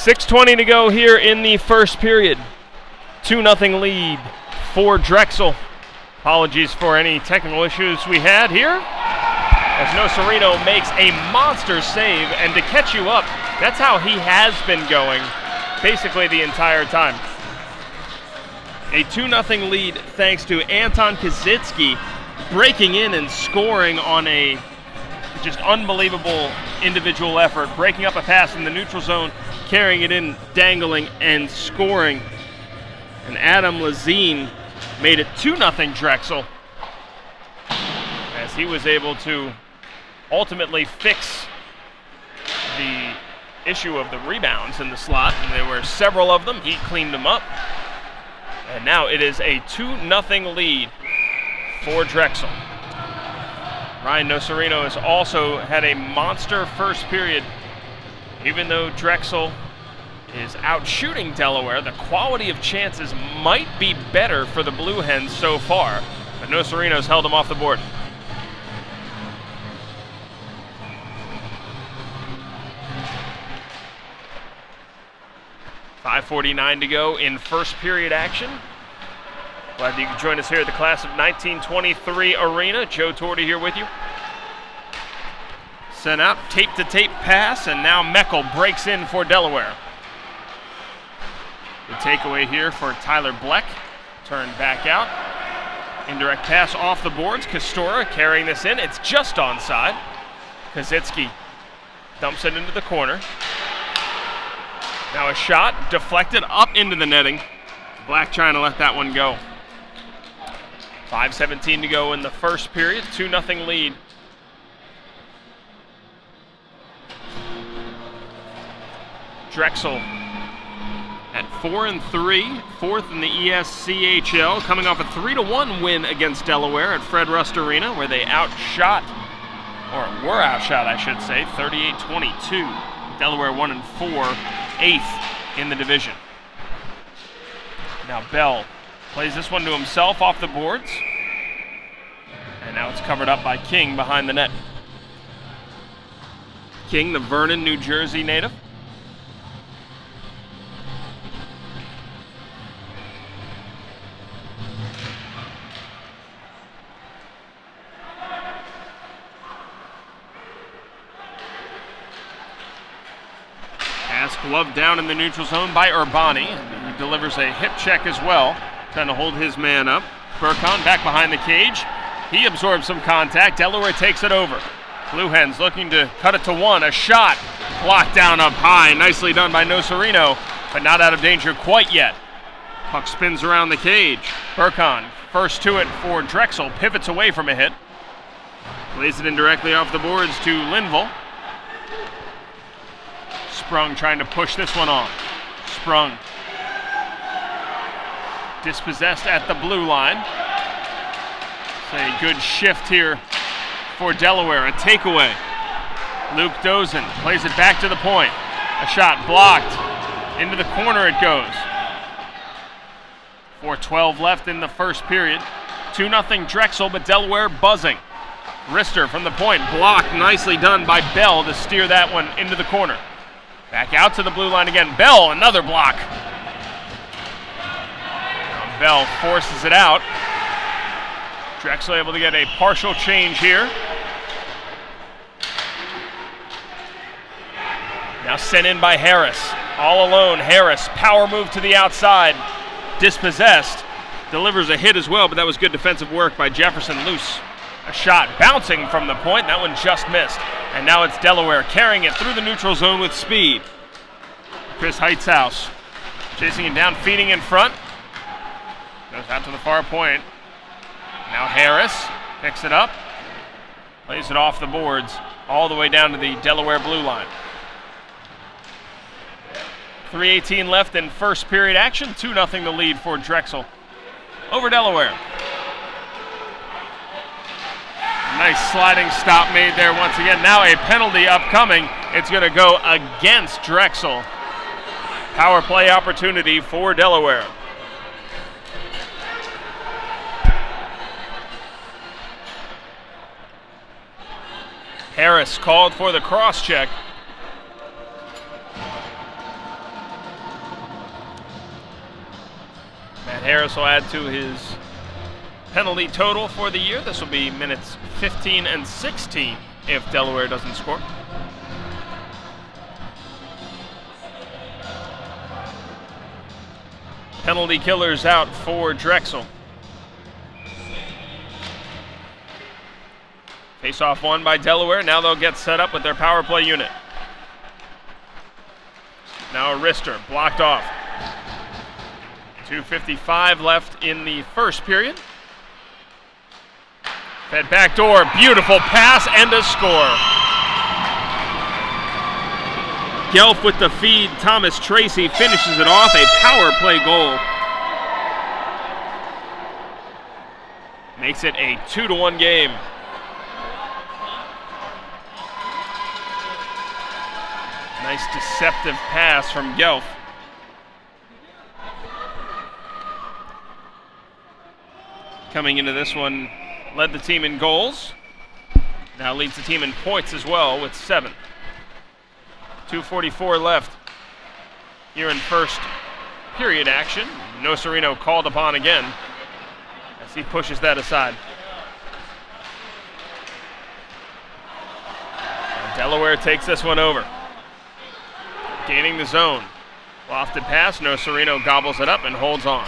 6:20 to go here in the first period. 2-0 lead for Drexel. Apologies for any technical issues we had here. As Nocerino makes a monster save, and to catch you up, that's how he has been going basically the entire time. A 2-0 lead thanks to Anton Kazitsky breaking in and scoring on a just unbelievable individual effort, breaking up a pass in the neutral zone, carrying it in, dangling, and scoring. And Adam Lazine made it 2-0 Drexel as he was able to ultimately fix the issue of the rebounds in the slot, and there were several of them. He cleaned them up. And now it is a 2-0 lead for Drexel. Ryan Nocerino has also had a monster first period. Even though Drexel is out shooting Delaware, the quality of chances might be better for the Blue Hens so far, but Nocerino's held them off the board. .5:49 to go in first period action. Glad that you could join us here at the Class of 1923 Arena. Joe Torty here with you. Sent out, tape-to-tape pass, and now Meckel breaks in for Delaware. Good takeaway here for Tyler Bleck. Turned back out. Indirect pass off the boards. Kastora carrying this in. It's just onside. Kazitsky dumps it into the corner. Now a shot deflected up into the netting. Black trying to let that one go. 5:17 to go in the first period. 2-0 lead. Drexel at 4-3, fourth in the ESCHL, coming off a 3-1 win against Delaware at Fred Rust Arena, where they outshot, or were outshot, I should say, 38-22. Delaware 1-4, eighth in the division. Now Bell plays this one to himself off the boards, and now it's covered up by King behind the net. King, the Vernon, New Jersey native. Glove down in the neutral zone by Urbani. He delivers a hip check as well, trying to hold his man up. Burkon back behind the cage. He absorbs some contact. Delaware takes it over. Blue Hens looking to cut it to one. A shot blocked down up high. Nicely done by Nocerino, but not out of danger quite yet. Puck spins around the cage. Burkon first to it for Drexel. Pivots away from a hit. Plays it in directly off the boards to Linville. Sprung trying to push this one on. Sprung. Dispossessed at the blue line. It's a good shift here for Delaware. A takeaway. Luke Dozen plays it back to the point. A shot blocked. Into the corner it goes. 4:12 left in the first period. 2-0 Drexel, but Delaware buzzing. Rister from the point. Blocked. Nicely done by Bell to steer that one into the corner. Back out to the blue line again. Bell, another block. Now Bell forces it out. Drexel able to get a partial change here. Now sent in by Harris. All alone, Harris. Power move to the outside. Dispossessed. Delivers a hit as well, but that was good defensive work by Jefferson Luce. A shot bouncing from the point. That one just missed. And now it's Delaware carrying it through the neutral zone with speed. Chris Heightshouse chasing it down, feeding in front. Goes out to the far point. Now Harris picks it up. Plays it off the boards all the way down to the Delaware blue line. 3:18 left in first period action. 2-0 the lead for Drexel over Delaware. Nice sliding stop made there once again. Now a penalty upcoming. It's going to go against Drexel. Power play opportunity for Delaware. Harris called for the cross check. Harris will add to his penalty total for the year. This will be minutes 15 and 16 if Delaware doesn't score. Penalty killers out for Drexel. Face-off won by Delaware. Now they'll get set up with their power play unit. Now a wrister, blocked off. 2:55 left in the first period. Fed backdoor, beautiful pass and a score. Gelf with the feed. Thomas Tracy finishes it off. A power play goal. Makes it a 2-1 game. Nice deceptive pass from Gelf. Coming into this one, led the team in goals. Now leads the team in points as well with 7. 2:44 left here in first period action. Nocerino called upon again as he pushes that aside. And Delaware takes this one over. Gaining the zone. Lofted pass, Nocerino gobbles it up and holds on.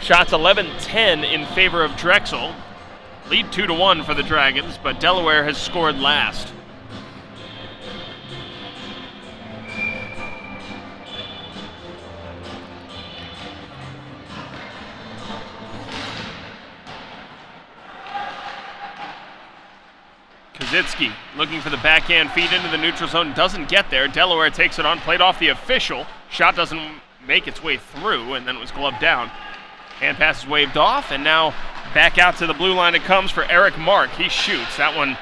Shots 11-10 in favor of Drexel. Lead 2-1 for the Dragons, but Delaware has scored last. Kozitsky looking for the backhand feed into the neutral zone, doesn't get there. Delaware takes it on, played off the official. Shot doesn't make its way through, and then it was gloved down. Hand pass is waved off, and now back out to the blue line it comes for Eric Mark. He shoots. That one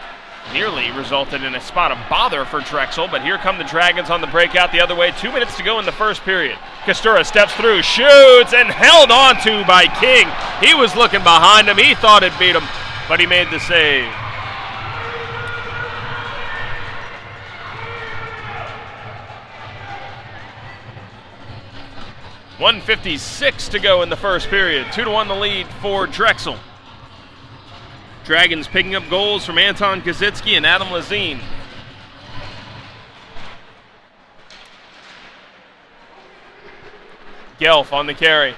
nearly resulted in a spot of bother for Drexel, but here come the Dragons on the breakout the other way. 2 minutes to go in the first period. Kastura steps through, shoots, and held on to by King. He was looking behind him. He thought it beat him, but he made the save. .156 to go in the first period. 2-1 the lead for Drexel. Dragons picking up goals from Anton Kozitsky and Adam Lazine. Gelf on the carry.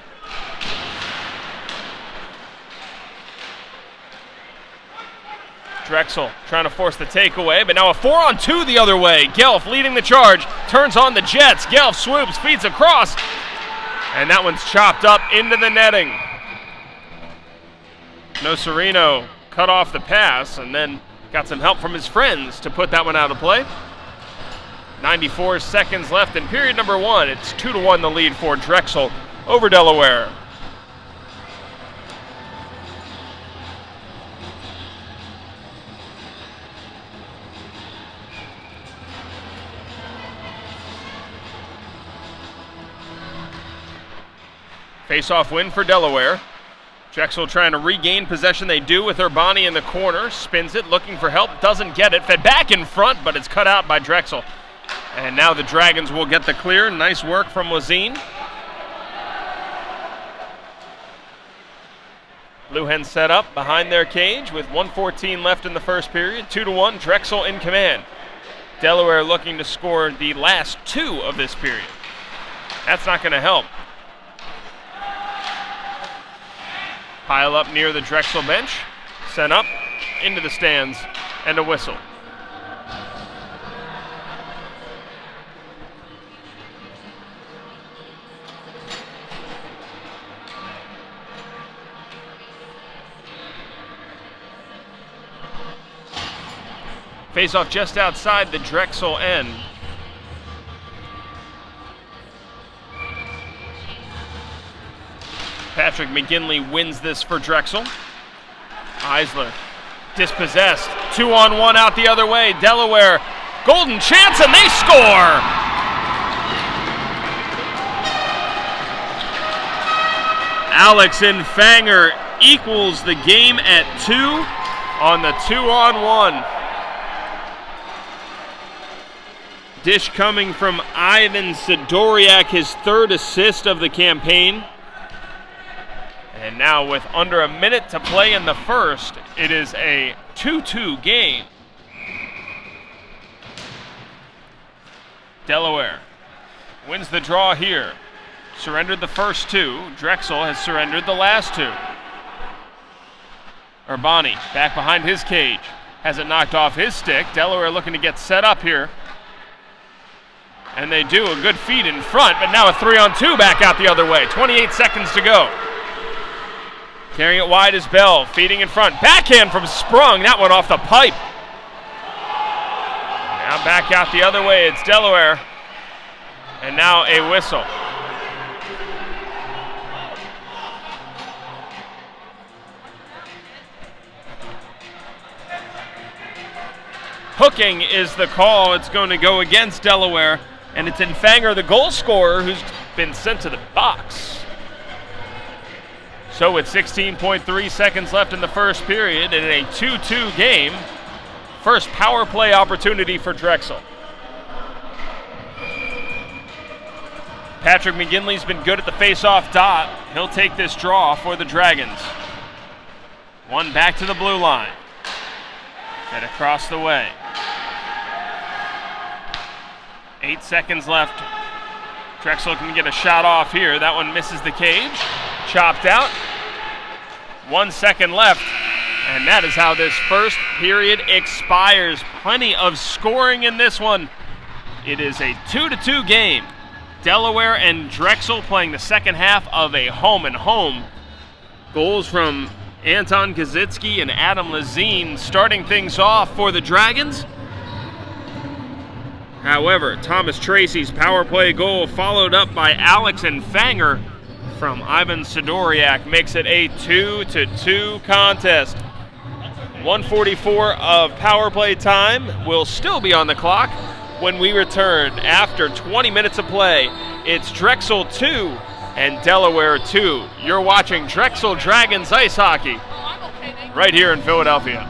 Drexel trying to force the takeaway, but now a 4-on-2 the other way. Gelf leading the charge, turns on the Jets. Gelf swoops, feeds across, and that one's chopped up into the netting. Nocerino cut off the pass and then got some help from his friends to put that one out of play. 94 seconds left in period number 1. It's 2-1 the lead for Drexel over Delaware. Face-off win for Delaware. Drexel trying to regain possession. They do with Urbani in the corner. Spins it, looking for help. Doesn't get it. Fed back in front, but it's cut out by Drexel. And now the Dragons will get the clear. Nice work from Lazine. Blue Hens set up behind their cage with 1:14 left in the first period. 2-1, Drexel in command. Delaware looking to score the last 2 of this period. That's not going to help. Pile up near the Drexel bench, sent up into the stands, and a whistle. Face-off just outside the Drexel end. Patrick McGinley wins this for Drexel. Eisler dispossessed. 2-on-1 out the other way. Delaware, golden chance, and they score! Alex Infanger equals the game at 2 on the 2-on-1. Dish coming from Ivan Sidoriak, his third assist of the campaign. And now with under a minute to play in the first, it is a 2-2 game. Delaware wins the draw here. Surrendered the first two. Drexel has surrendered the last two. Urbani back behind his cage. Has it knocked off his stick. Delaware looking to get set up here. And they do a good feed in front, but now a 3-on-2 back out the other way. 28 seconds to go. Carrying it wide is Bell, feeding in front. Backhand from Sprung, that one off the pipe. Now back out the other way, it's Delaware. And now a whistle. Hooking is the call. It's going to go against Delaware. And it's Infanger, the goal scorer, who's been sent to the box. So with 16.3 seconds left in the first period in a 2-2 game, first power play opportunity for Drexel. Patrick McGinley's been good at the face-off dot. He'll take this draw for the Dragons. One back to the blue line. Fed across the way. 8 seconds left. Drexel can get a shot off here. That one misses the cage. Chopped out. 1 second left. And that is how this first period expires. Plenty of scoring in this one. It is a 2-2 game. Delaware and Drexel playing the second half of a home-and-home. Goals from Anton Kazitsky and Adam Lazine starting things off for the Dragons. However, Thomas Tracy's power play goal followed up by Alex Infanger from Ivan Sidoriak makes it a 2-2 contest. 1:44 of power play time will still be on the clock when we return after 20 minutes of play. It's Drexel 2 and Delaware 2. You're watching Drexel Dragons Ice Hockey right here in Philadelphia.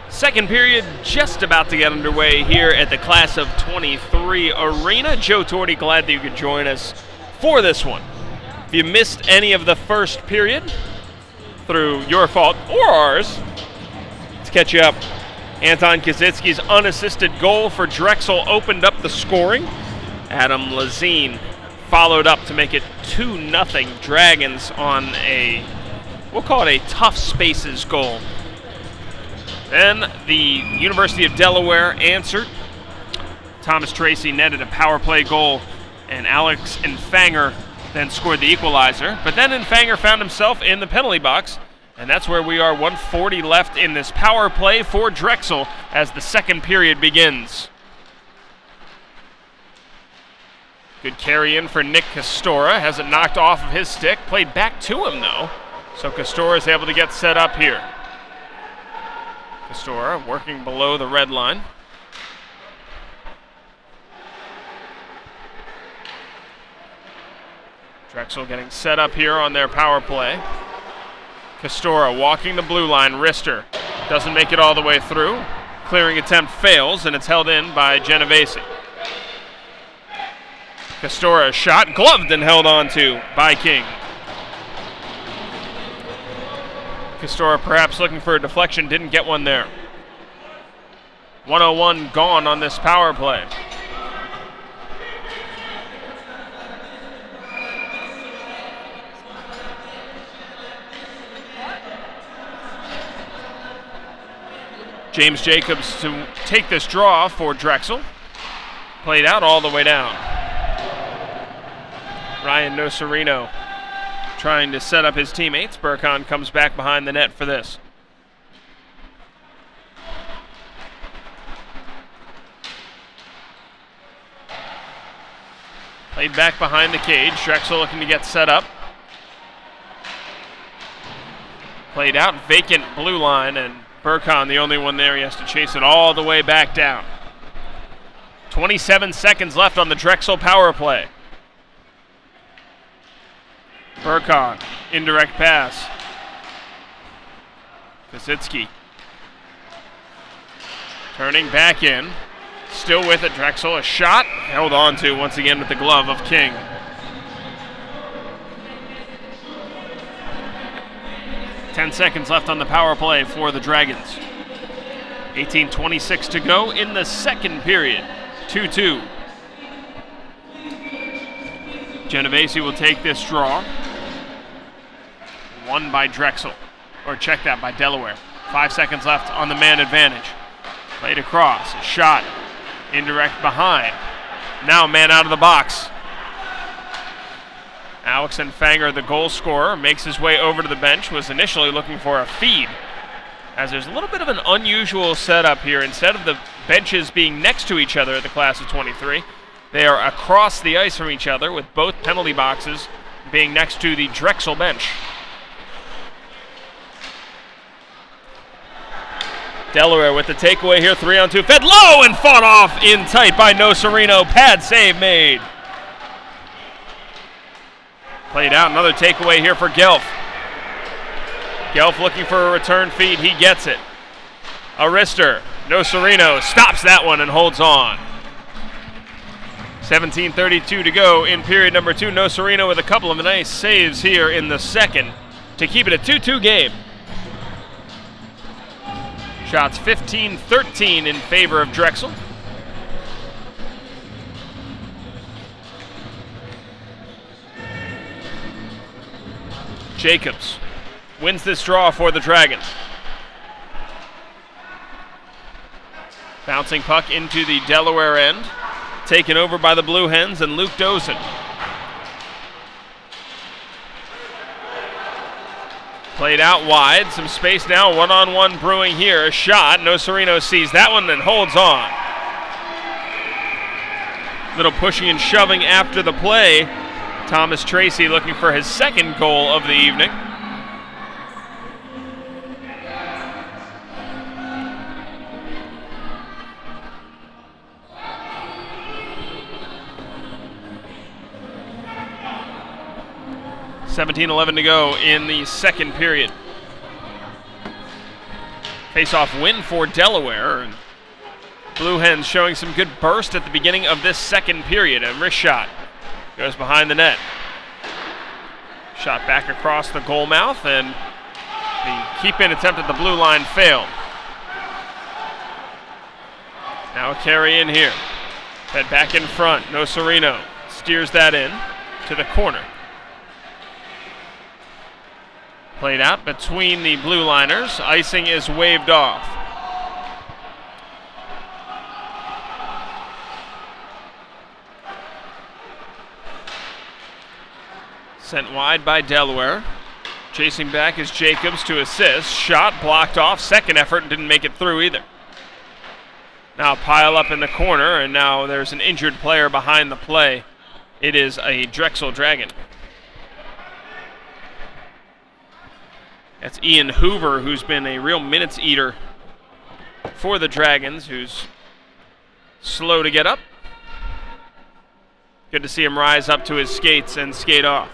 Second period just about to get underway here at the Class of 23 Arena. Joe Torty, glad that you could join us for this one. If you missed any of the first period, through your fault or ours, let's catch you up. Anton Kazitsky's unassisted goal for Drexel opened up the scoring. Adam Lazine followed up to make it 2-0 Dragons on a, we'll call it a tough spaces goal. Then the University of Delaware answered. Thomas Tracy netted a power play goal, and Alex Infanger then scored the equalizer. But then Infanger found himself in the penalty box, and that's where we are. 1:40 left in this power play for Drexel as the second period begins. Good carry in for Nick Castora. Has it knocked off of his stick. Played back to him, though. So Castora is able to get set up here. Castora working below the red line. Drexel getting set up here on their power play. Castora walking the blue line. Rister doesn't make it all the way through. Clearing attempt fails, and it's held in by Genovese. Castora shot, gloved and held on to by King. Castora perhaps looking for a deflection, didn't get one there. 1:01 gone on this power play. James Jacobs to take this draw for Drexel. Played out all the way down. Ryan Nocerino trying to set up his teammates. Burkhan comes back behind the net for this. Played back behind the cage. Drexel looking to get set up. Played out, vacant blue line, and Burkhan the only one there. He has to chase it all the way back down. 27 seconds left on the Drexel power play. Burkhan, indirect pass. Kositsky turning back in. Still with it, Drexel. A shot held on to once again with the glove of King. Ten seconds left on the power play for the Dragons. 18:26 to go in the second period. 2-2. Genovese will take this draw. Won by Drexel. Or check that, by Delaware. 5 seconds left on the man advantage. Played across. A shot. Indirect behind. Now a man out of the box. Alex Infanger, the goal scorer, makes his way over to the bench. Was initially looking for a feed, as there's a little bit of an unusual setup here. Instead of the benches being next to each other at the Class of 23, they are across the ice from each other, with both penalty boxes being next to the Drexel bench. Delaware with the takeaway here, 3-on-2, fed low and fought off in tight by Nocerino. Pad save made. Played out, another takeaway here for Gelf. Gelf looking for a return feed, he gets it. Arister, Nocerino stops that one and holds on. 17:32 to go in period number 2. Nocerino with a couple of nice saves here in the second to keep it a 2-2 game. Shots 15-13 in favor of Drexel. Jacobs wins this draw for the Dragons. Bouncing puck into the Delaware end. Taken over by the Blue Hens and Luke Dosen. Played out wide, some space now, one-on-one brewing here. A shot, Nocerino sees that one and holds on. Little pushing and shoving after the play. Thomas Tracy looking for his second goal of the evening. (17:11 to go in the second period. Face-off win for Delaware. And Blue Hens showing some good burst at the beginning of this second period. A wrist shot goes behind the net. Shot back across the goal mouth, and the keep-in attempt at the blue line failed. Now a carry in here. Fed back in front. Nocerino steers that in to the corner. Played out between the blue liners. Icing is waved off. Sent wide by Delaware. Chasing back is Jacobs to assist. Shot blocked off. Second effort and didn't make it through either. Now pile up in the corner, and now there's an injured player behind the play. It is a Drexel Dragon. That's Ian Hoover, who's been a real minutes eater for the Dragons, who's slow to get up. Good to see him rise up to his skates and skate off.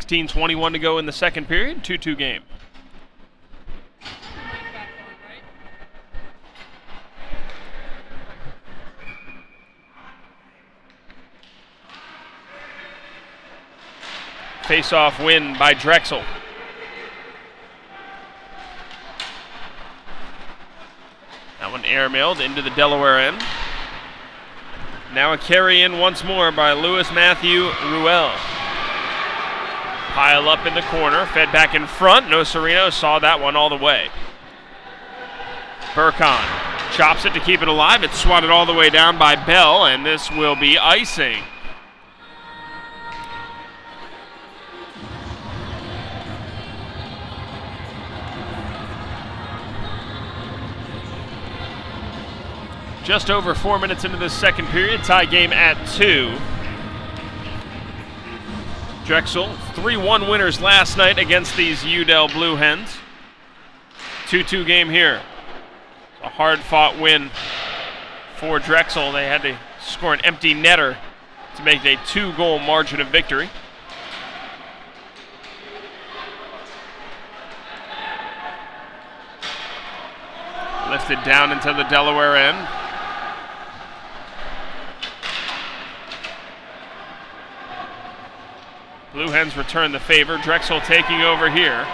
.21 to go in the second period, 2-2 game. Face-off win by Drexel. That one airmailed into the Delaware end. Now a carry in once more by Louis Matthew Ruel. Pile up in the corner, fed back in front. Nocerino saw that one all the way. Burkon chops it to keep it alive. It's swatted all the way down by Bell, and this will be icing. Just over 4 minutes into this second period, tie game at 2. Drexel, 3-1 winners last night against these UDEL Blue Hens. 2-2 game here. A hard-fought win for Drexel. They had to score an empty netter to make a 2-goal margin of victory. Lifted down into the Delaware end. Blue Hens return the favor. Drexel taking over here.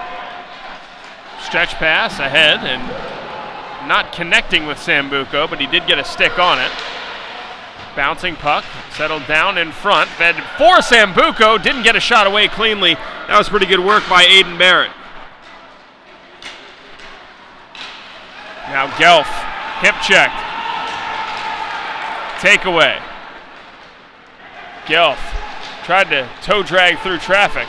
Stretch pass ahead and not connecting with Sambuco, but he did get a stick on it. Bouncing puck, settled down in front, fed for Sambuco, didn't get a shot away cleanly. That was pretty good work by Aiden Barrett. Now Gelf, hip checked. Takeaway. Gelf tried to toe drag through traffic.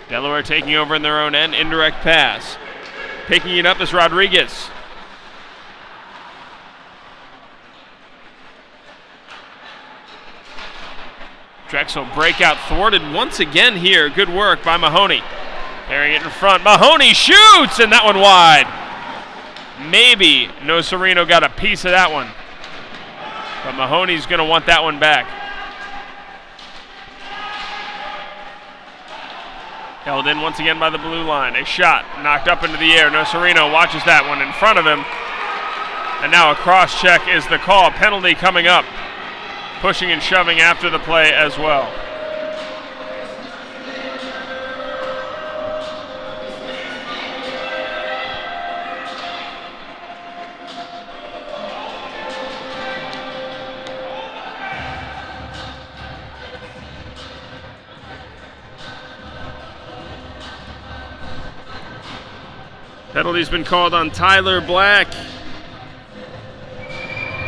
Delaware taking over in their own end, indirect pass. Picking it up is Rodriguez. Drexel breakout thwarted once again here. Good work by Mahoney. Carrying it in front. Mahoney shoots, and that one wide. Maybe Nocerino got a piece of that one. But Mahoney's going to want that one back. Held in once again by the blue line. A shot knocked up into the air. Nocerino watches that one in front of him. And now a cross check is the call. Penalty coming up. Pushing and shoving after the play as well. Penalty's been called on Tyler Black.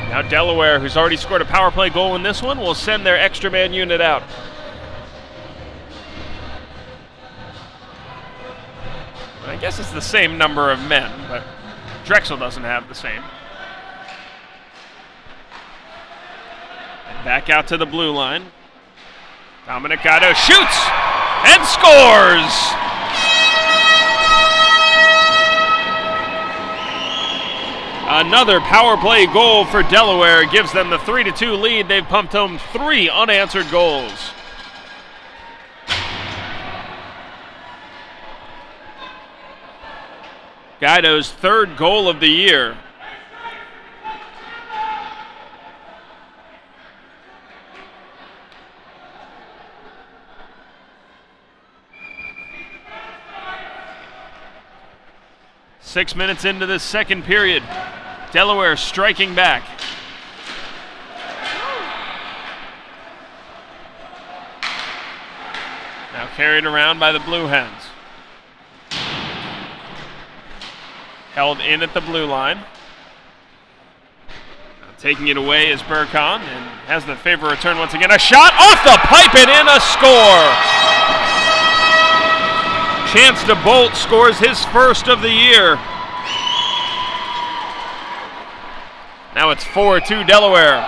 Now Delaware, who's already scored a power play goal in this one, will send their extra man unit out. I guess it's the same number of men, but Drexel doesn't have the same. Back out to the blue line. Dominic Gatto shoots and scores! Another power play goal for Delaware gives them the 3-2 lead. They've pumped home 3 unanswered goals. Gatto's 3rd goal of the year. Six minutes into this second period, Delaware striking back. Now carried around by the Blue Hens. Held in at the blue line. Now taking it away is Burkon and has the favor return once again. A shot off the pipe and in, a score! Chance to Bolt scores his first of the year. Now it's 4-2 Delaware.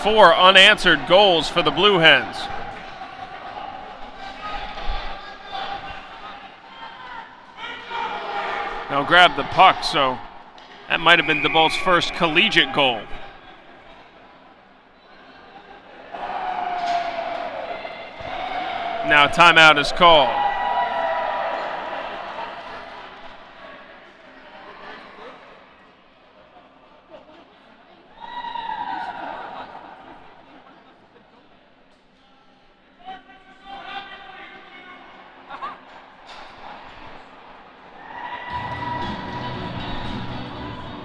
Four unanswered goals for the Blue Hens. Now grab the puck, so that might have been DeBolt's first collegiate goal. Now timeout is called.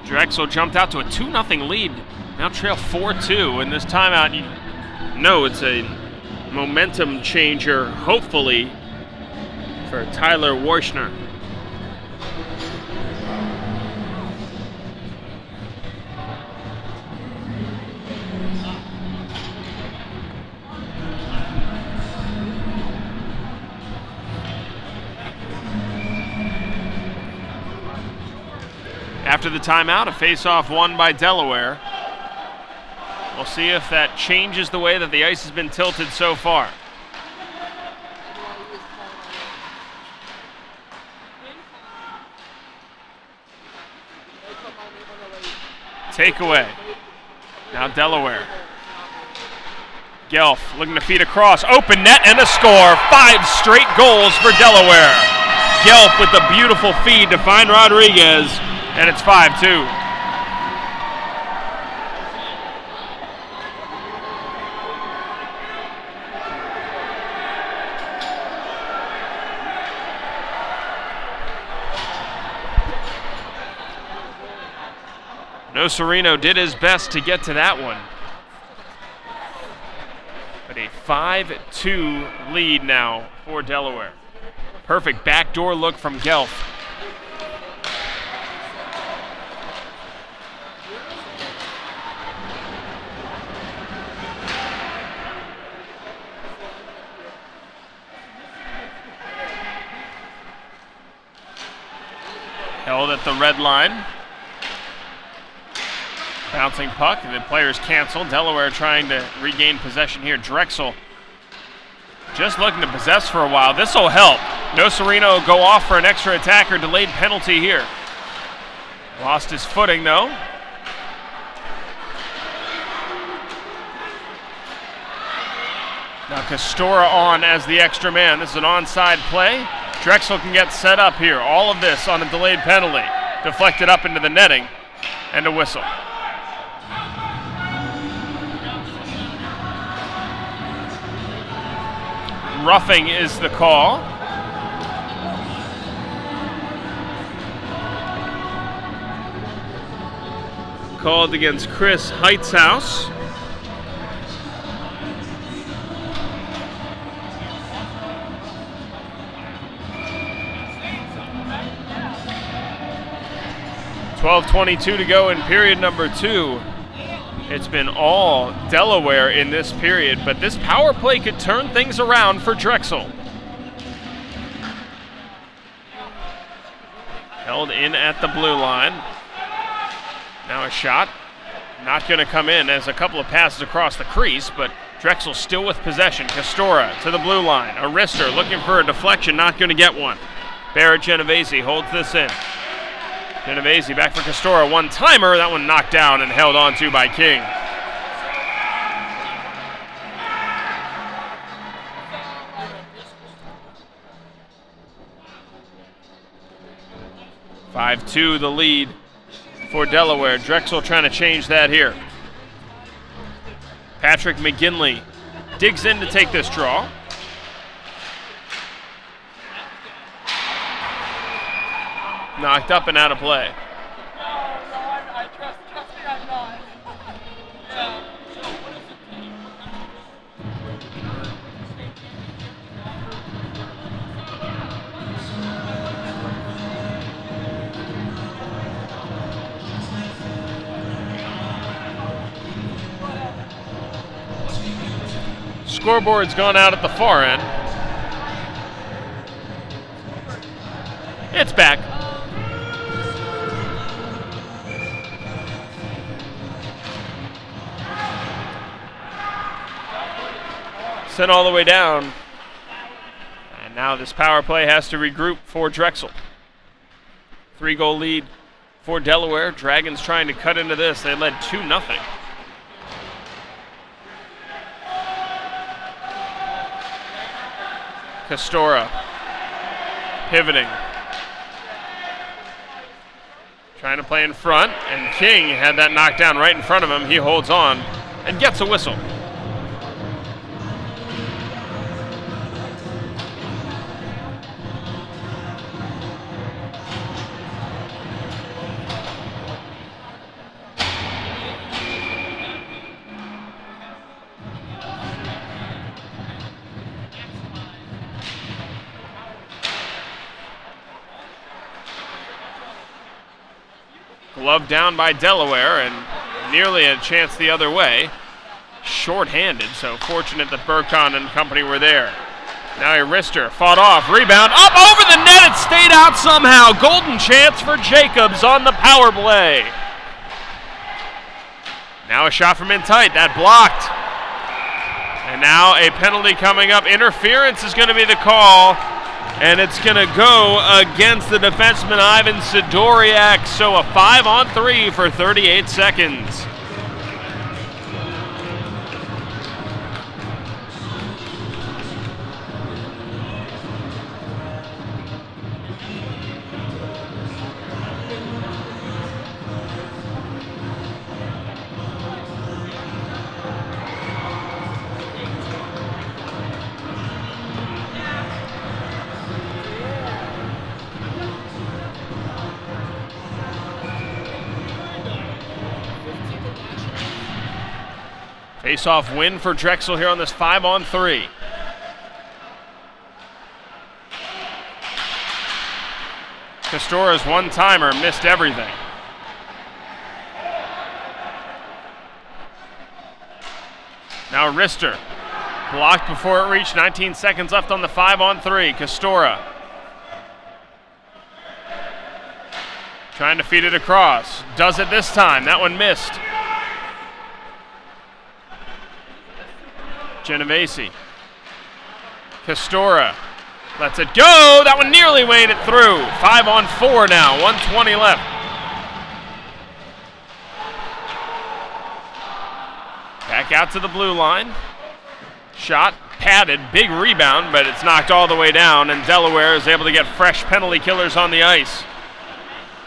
Drexel jumped out to a 2-0 lead. Now trail 4-2 in this timeout. You know it's a momentum changer, hopefully, for Tyler Warshner. After the timeout, a face-off won by Delaware. We'll see if that changes the way that the ice has been tilted so far. Takeaway. Now Delaware. Gelf looking to feed across. Open net and a score. 5 straight goals for Delaware. Gelf with the beautiful feed to find Rodriguez, and it's 5-2. Serino did his best to get to that one. But a 5-2 lead now for Delaware. Perfect backdoor look from Gelf. Held at the red line. Bouncing puck, and the players cancel. Delaware trying to regain possession here. Drexel just looking to possess for a while. This will help. Serino go off for an extra attack or delayed penalty here. Lost his footing though. Now Castora on as the extra man. This is an onside play. Drexel can get set up here. All of this on a delayed penalty. Deflected up into the netting and a whistle. Roughing is the call. Called against Chris Heitzhaus. .22 to go in period number 2. It's been all Delaware in this period, but this power play could turn things around for Drexel. Held in at the blue line. Now a shot. Not going to come in as a couple of passes across the crease, but Drexel still with possession. Castora to the blue line. Arister looking for a deflection, not going to get one. Barrett Genovese holds this in. Genovese back for Castora. One-timer. That one knocked down and held onto by King. (5-2) the lead for Delaware. Drexel trying to change that here. Patrick McGinley digs in to take this draw. Knocked up and out of play. Scoreboard's gone out at the far end. It's back. Sent all the way down. And now this power play has to regroup for Drexel. 3-goal lead for Delaware. Dragons trying to cut into this. They led 2-0. Castora pivoting. Trying to play in front, and King had that knocked down right in front of him. He holds on and gets a whistle. Glove down by Delaware, and nearly a chance the other way. Short-handed, so fortunate that Burkon and company were there. Now Arister fought off, rebound, up over the net, it stayed out somehow. Golden chance for Jacobs on the power play. Now a shot from in tight, that blocked. And now a penalty coming up. Interference is going to be the call. And it's going to go against the defenseman Ivan Sidoriak. So a 5-on-3 for 38 seconds. Face-off win for Drexel here on this 5-on-3. Castora's one-timer missed everything. Now Rister blocked before it reached. 19 seconds left on the 5-on-3. Castora trying to feed it across. Does it this time. That one missed. Genovese. Castora lets it go. That one nearly made it through. 5-on-4 now. 1:20 left. Back out to the blue line. Shot padded. Big rebound, but it's knocked all the way down, and Delaware is able to get fresh penalty killers on the ice.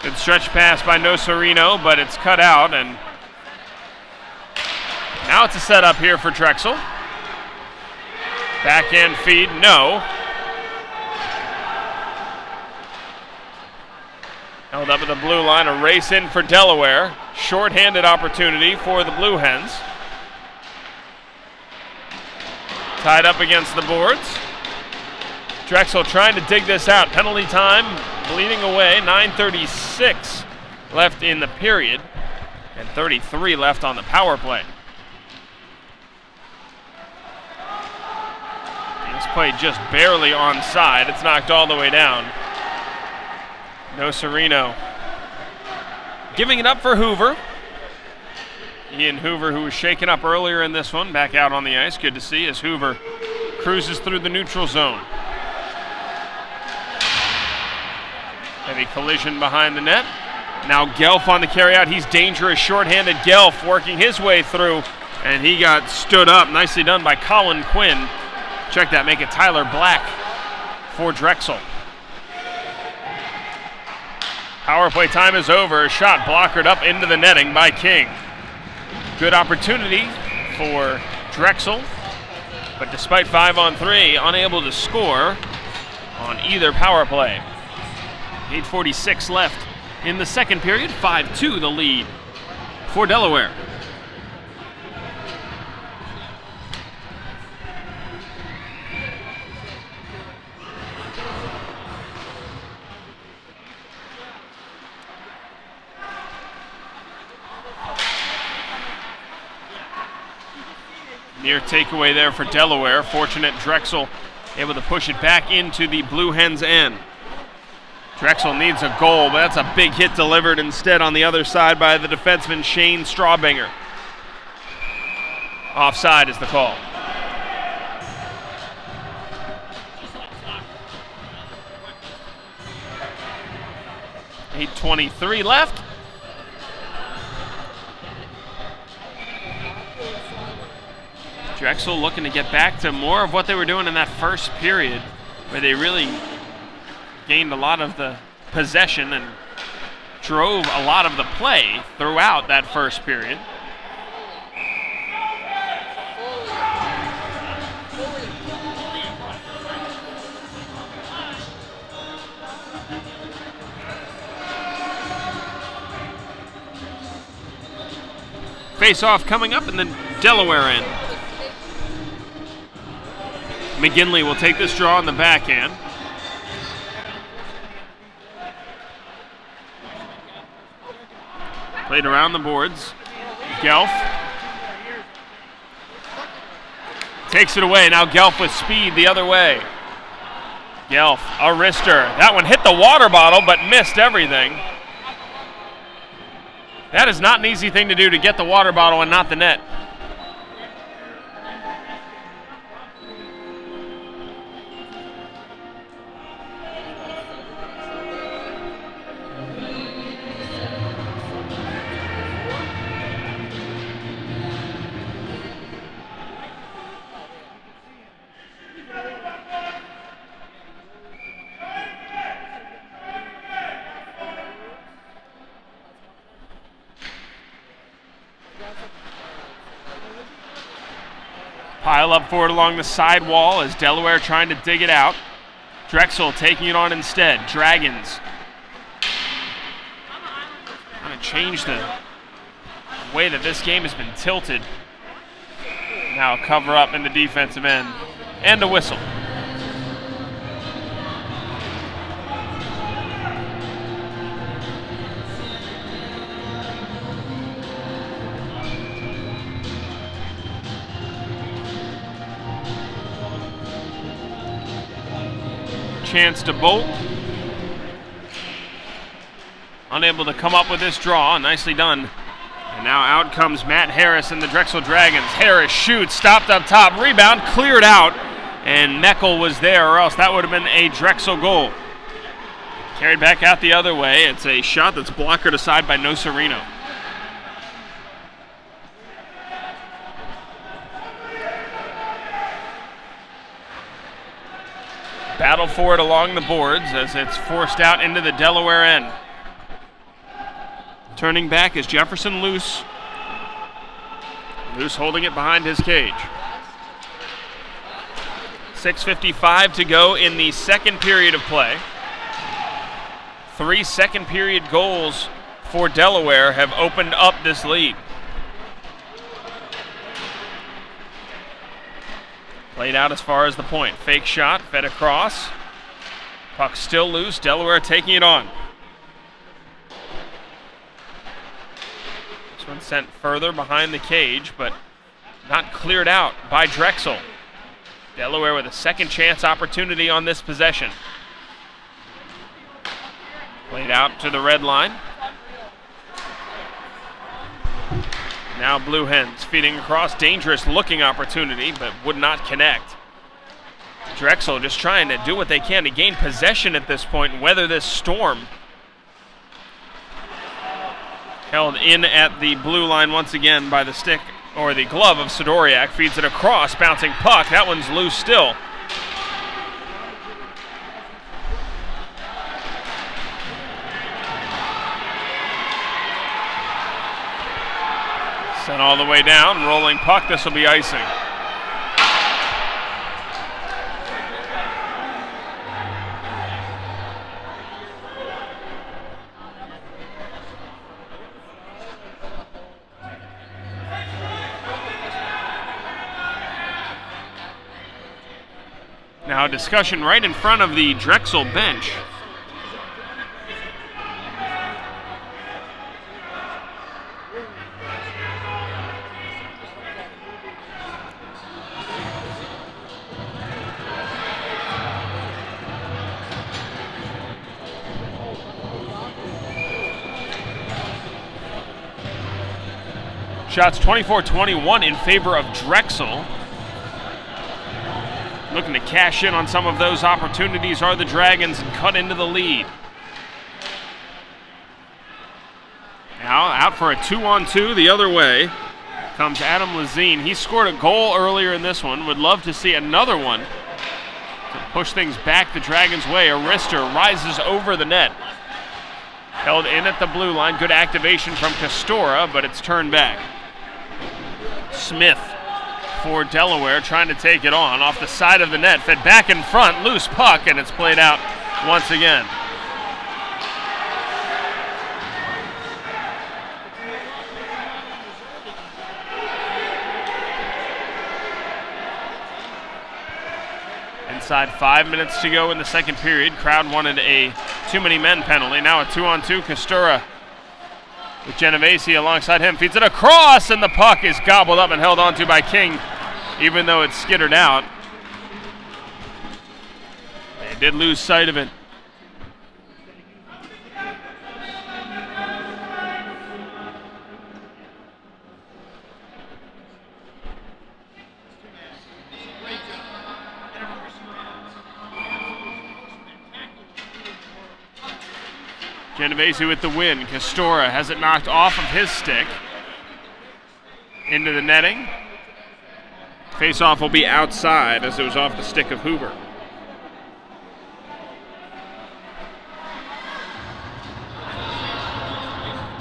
Good stretch pass by Nocerino, but it's cut out, and now it's a setup here for Drexel. Backhand feed, no. Held up at the blue line, a race in for Delaware. Short-handed opportunity for the Blue Hens. Tied up against the boards. Drexel trying to dig this out. Penalty time bleeding away. 9:36 left in the period, and 33 left on the power play. This play just barely onside. It's knocked all the way down. Nocerino giving it up for Hoover. Ian Hoover, who was shaken up earlier in this one, back out on the ice. Good to see as Hoover cruises through the neutral zone. Heavy collision behind the net. Now Gelf on the carryout. He's dangerous, shorthanded Gelf working his way through, and he got stood up. Nicely done by Colin Quinn. Check that, make it Tyler Black for Drexel. Power play time is over. A shot blockered up into the netting by King. Good opportunity for Drexel, but despite 5-on-3, unable to score on either power play. 8:46 left in the second period. 5-2 the lead for Delaware. Near takeaway there for Delaware. Fortunate Drexel able to push it back into the Blue Hens' end. Drexel needs a goal, but that's a big hit delivered instead on the other side by the defenseman Shane Strawbinger. Offside is the call. .8:23 left. Drexel looking to get back to more of what they were doing in that first period, where they really gained a lot of the possession and drove a lot of the play throughout that first period. Face-off coming up in the Delaware end. McGinley will take this draw on the backhand. Played around the boards. Gelf takes it away. Now Gelf with speed the other way. Gelf, a wrister. That one hit the water bottle but missed everything. That is not an easy thing to do, to get the water bottle and not the net. Pile up forward along the side wall as Delaware trying to dig it out. Drexel taking it on instead. Dragons trying to change the way that this game has been tilted. Now a cover up in the defensive end and a whistle. Chance to bolt. Unable to come up with this draw. Nicely done. And now out comes Matt Harris and the Drexel Dragons. Harris shoots, stopped up top, rebound, cleared out, and Meckel was there, or else that would have been a Drexel goal. Carried back out the other way. It's a shot that's blockered aside by Nocerino. Battle for it along the boards as it's forced out into the Delaware end. Turning back is Jefferson Luce. Luce holding it behind his cage. 6:55 to go in the second period of play. 3 second period goals for Delaware have opened up this lead. Played out as far as the point. Fake shot, fed across. Puck still loose. Delaware taking it on. This one sent further behind the cage, but not cleared out by Drexel. Delaware with a second chance opportunity on this possession. Played out to the red line. Now Blue Hens feeding across. Dangerous looking opportunity, but would not connect. Drexel just trying to do what they can to gain possession at this point and weather this storm. Held in at the blue line once again by the stick or the glove of Sidoriak. Feeds it across, bouncing puck. That one's loose still. Sent all the way down, rolling puck. This will be icing. Now discussion right in front of the Drexel bench. Shots 24-21 in favor of Drexel. Looking to cash in on some of those opportunities are the Dragons and cut into the lead. Now out for a 2-on-2 the other way comes Adam Lazine. He scored a goal earlier in this one. Would love to see another one to push things back the Dragons' way. Arister rises over the net. Held in at the blue line. Good activation from Castora, but it's turned back. Smith for Delaware trying to take it on off the side of the net. Fed back in front. Loose puck, and it's played out once again. Inside 5 minutes to go in the second period. Crowd wanted a too many men penalty. Now a 2-on-2. Castora with Genovese alongside him. Feeds it across, and the puck is gobbled up and held onto by King, even though it's skittered out. They did lose sight of it. Genovese with the win. Castora has it knocked off of his stick into the netting. Face-off will be outside as it was off the stick of Hoover.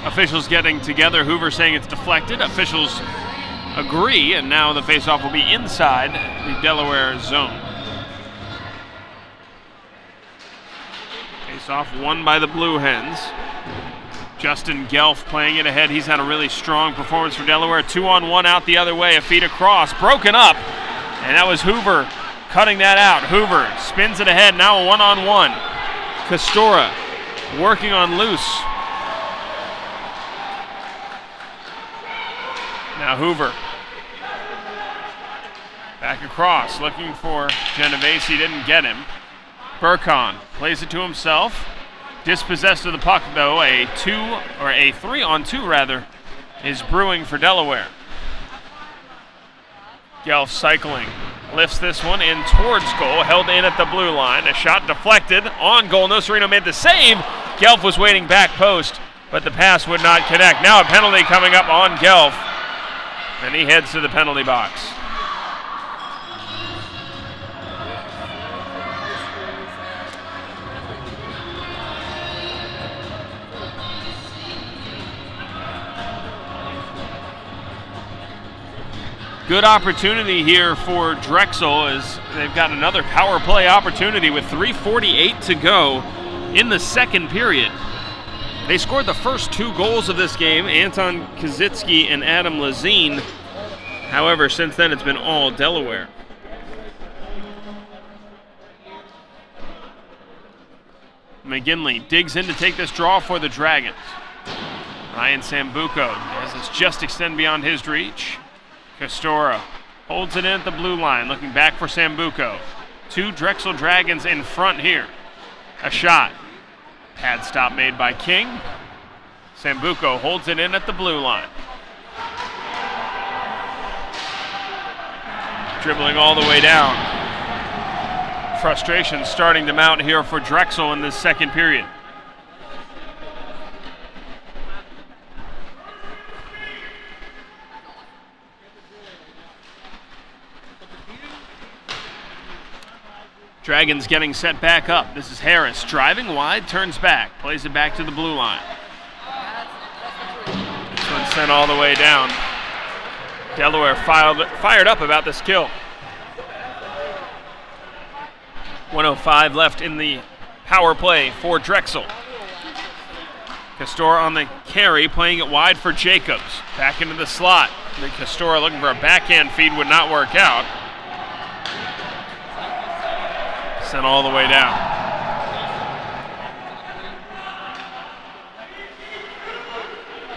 Officials getting together. Hoover saying it's deflected. Officials agree, and now the face-off will be inside the Delaware zone. Face-off won by the Blue Hens. Justin Gelf playing it ahead. He's had a really strong performance for Delaware. 2-on-1 out the other way. A feed across. Broken up. And that was Hoover cutting that out. Hoover spins it ahead. Now a 1-on-1. Castora working on loose. Now Hoover. Back across. Looking for Genovese. Didn't get him. Burkon plays it to himself. Dispossessed of the puck, though. A 3-on-2 rather is brewing for Delaware. Gelf cycling. Lifts this one in towards goal. Held in at the blue line. A shot deflected. On goal. Nocerino made the save. Gelf was waiting back post, but the pass would not connect. Now a penalty coming up on Gelf, and he heads to the penalty box. Good opportunity here for Drexel as they've got another power play opportunity with 3:48 to go in the second period. They scored the first 2 goals of this game, Anton Kazitsky and Adam Lazine. However, since then it's been all Delaware. McGinley digs in to take this draw for the Dragons. Ryan Sambuco as it's just extend beyond his reach. Castora holds it in at the blue line, looking back for Sambuco. 2 Drexel Dragons in front here. A shot. Pad stop made by King. Sambuco holds it in at the blue line. Dribbling all the way down. Frustration starting to mount here for Drexel in this second period. Dragons getting set back up. This is Harris driving wide, turns back, plays it back to the blue line. This one's sent all the way down. Delaware fired up about this kill. 1:05 left in the power play for Drexel. Castora on the carry, playing it wide for Jacobs. Back into the slot. Castora looking for a backhand feed, would not work out. Sent all the way down.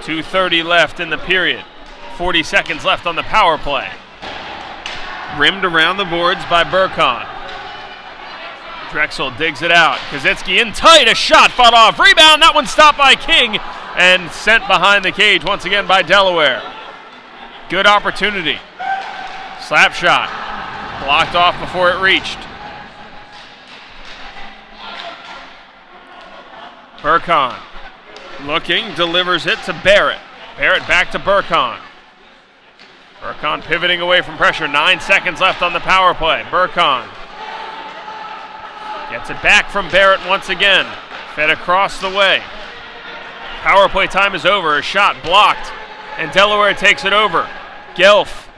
.230 left in the period. 40 seconds left on the power play. Rimmed around the boards by Burkon. Drexel digs it out. Kaczynski in tight, a shot fought off. Rebound, that one stopped by King and sent behind the cage once again by Delaware. Good opportunity. Slap shot. Blocked off before it reached. Burkon looking, delivers it to Barrett. Barrett back to Burkon. Burkon pivoting away from pressure. 9 seconds left on the power play. Burkon gets it back from Barrett once again. Fed across the way. Power play time is over. A shot blocked, and Delaware takes it over. Gelf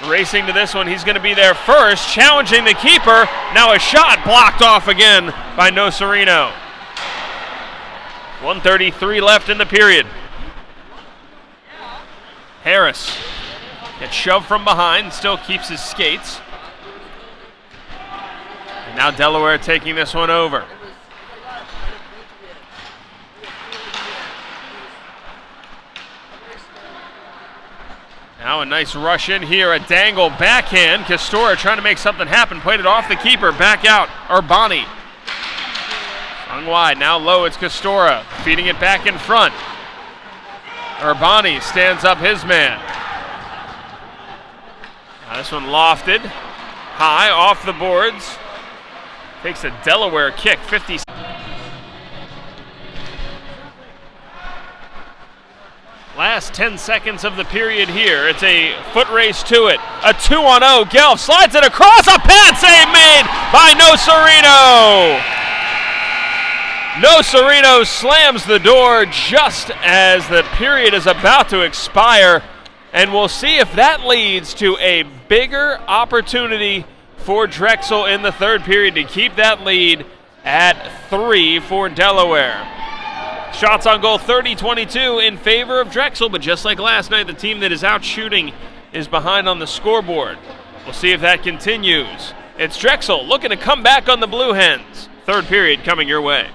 racing to this one. He's going to be there first, challenging the keeper. Now a shot blocked off again by Nocerino. 1:33 left in the period. Harris gets shoved from behind, still keeps his skates. And now Delaware taking this one over. Now a nice rush in here, a dangle backhand. Castora trying to make something happen, played it off the keeper, back out, Urbani. Hung wide, now low, it's Castora, feeding it back in front. Urbani stands up his man. Now this one lofted, high, off the boards. Takes a Delaware kick, 50. Last 10 seconds of the period here. It's a foot race to it. A 2-on-0, Gelf slides it across, a pad save made by Nocerino. Nocerino slams the door just as the period is about to expire, and we'll see if that leads to a bigger opportunity for Drexel in the third period to keep that lead at 3 for Delaware. Shots on goal 30-22 in favor of Drexel, but just like last night, the team that is out shooting is behind on the scoreboard. We'll see if that continues. It's Drexel looking to come back on the Blue Hens. Third period coming your way.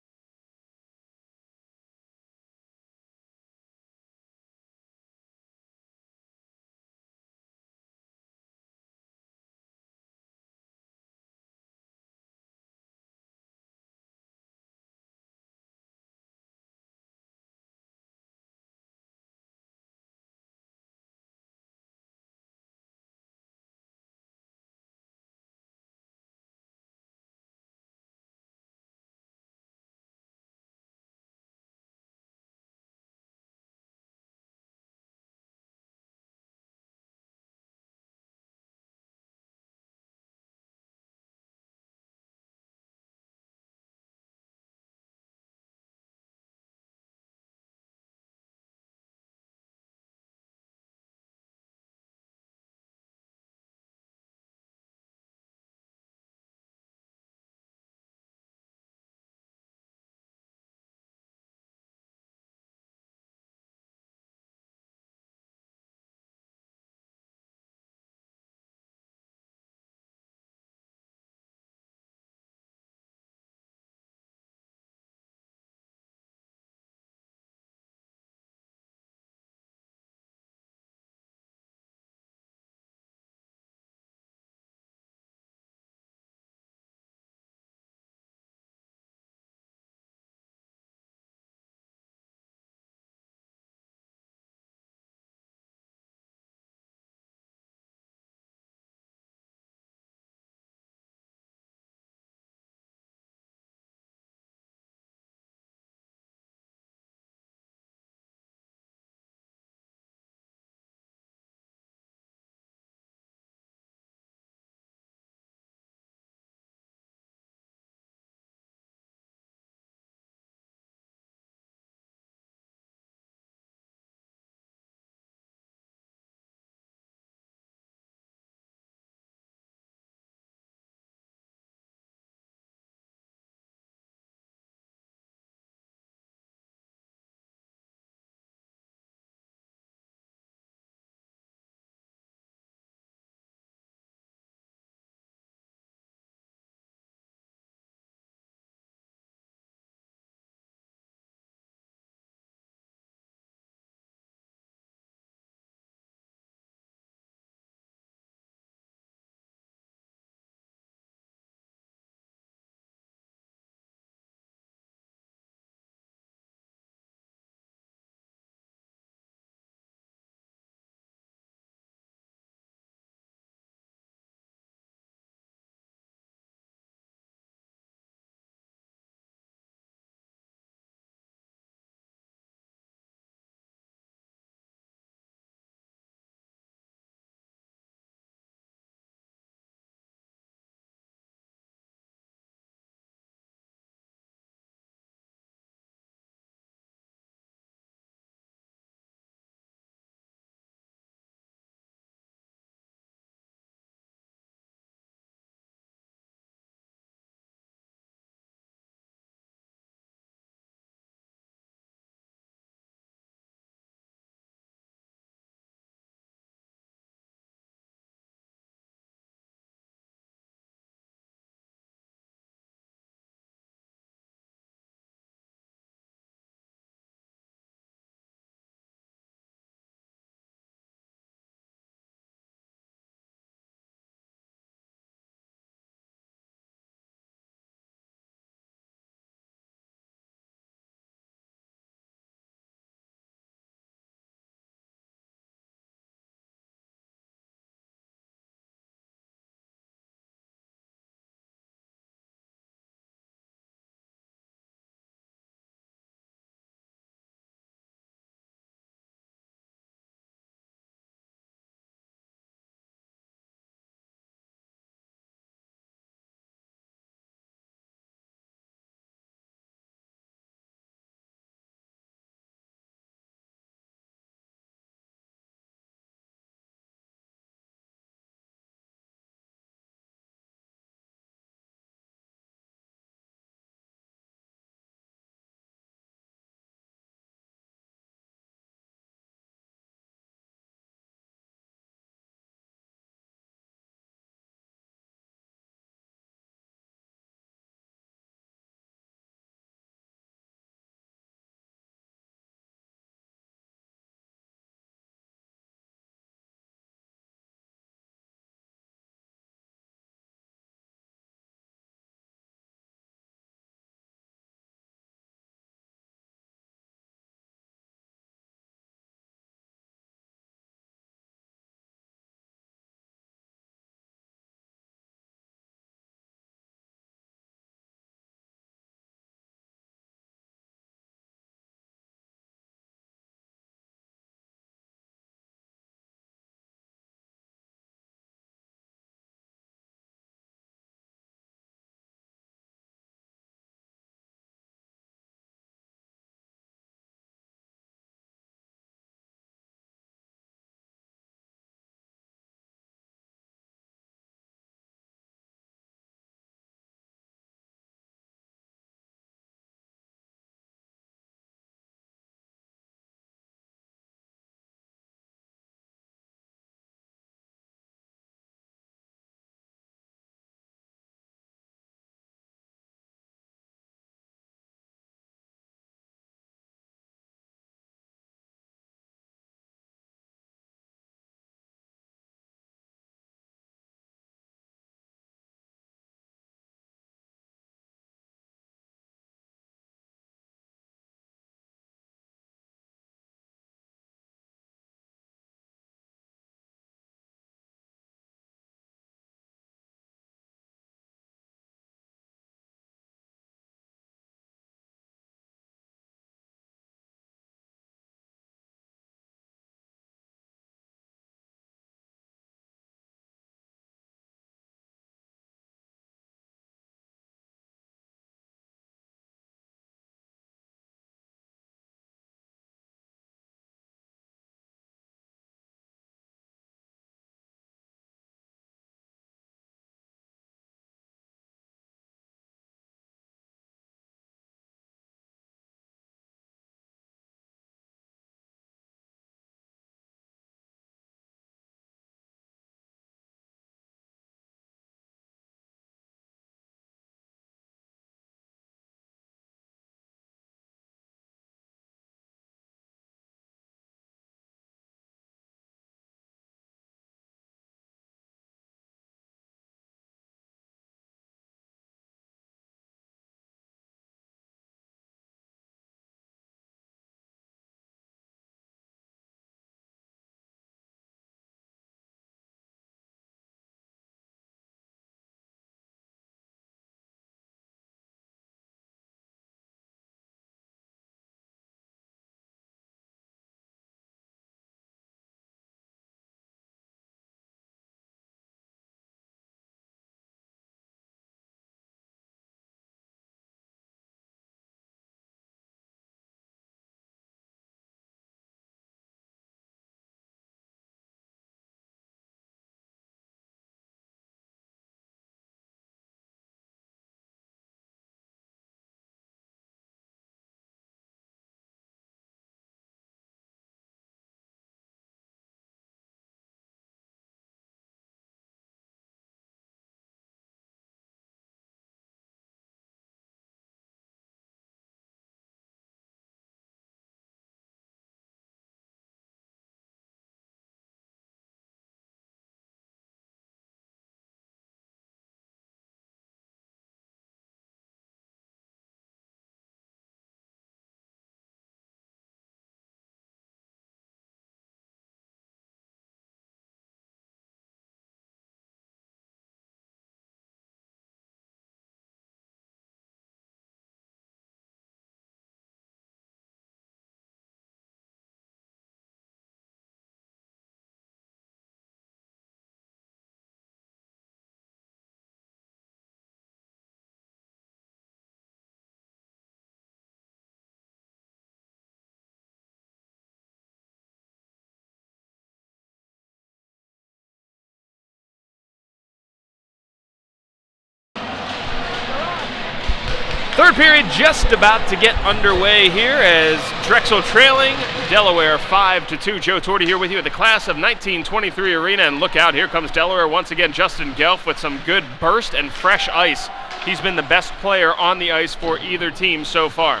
Third period just about to get underway here as Drexel trailing Delaware 5-2. Joe Torty here with you at the class of 1923 arena, and look out, here comes Delaware once again. Justin Gelf with some good burst and fresh ice. He's been the best player on the ice for either team so far.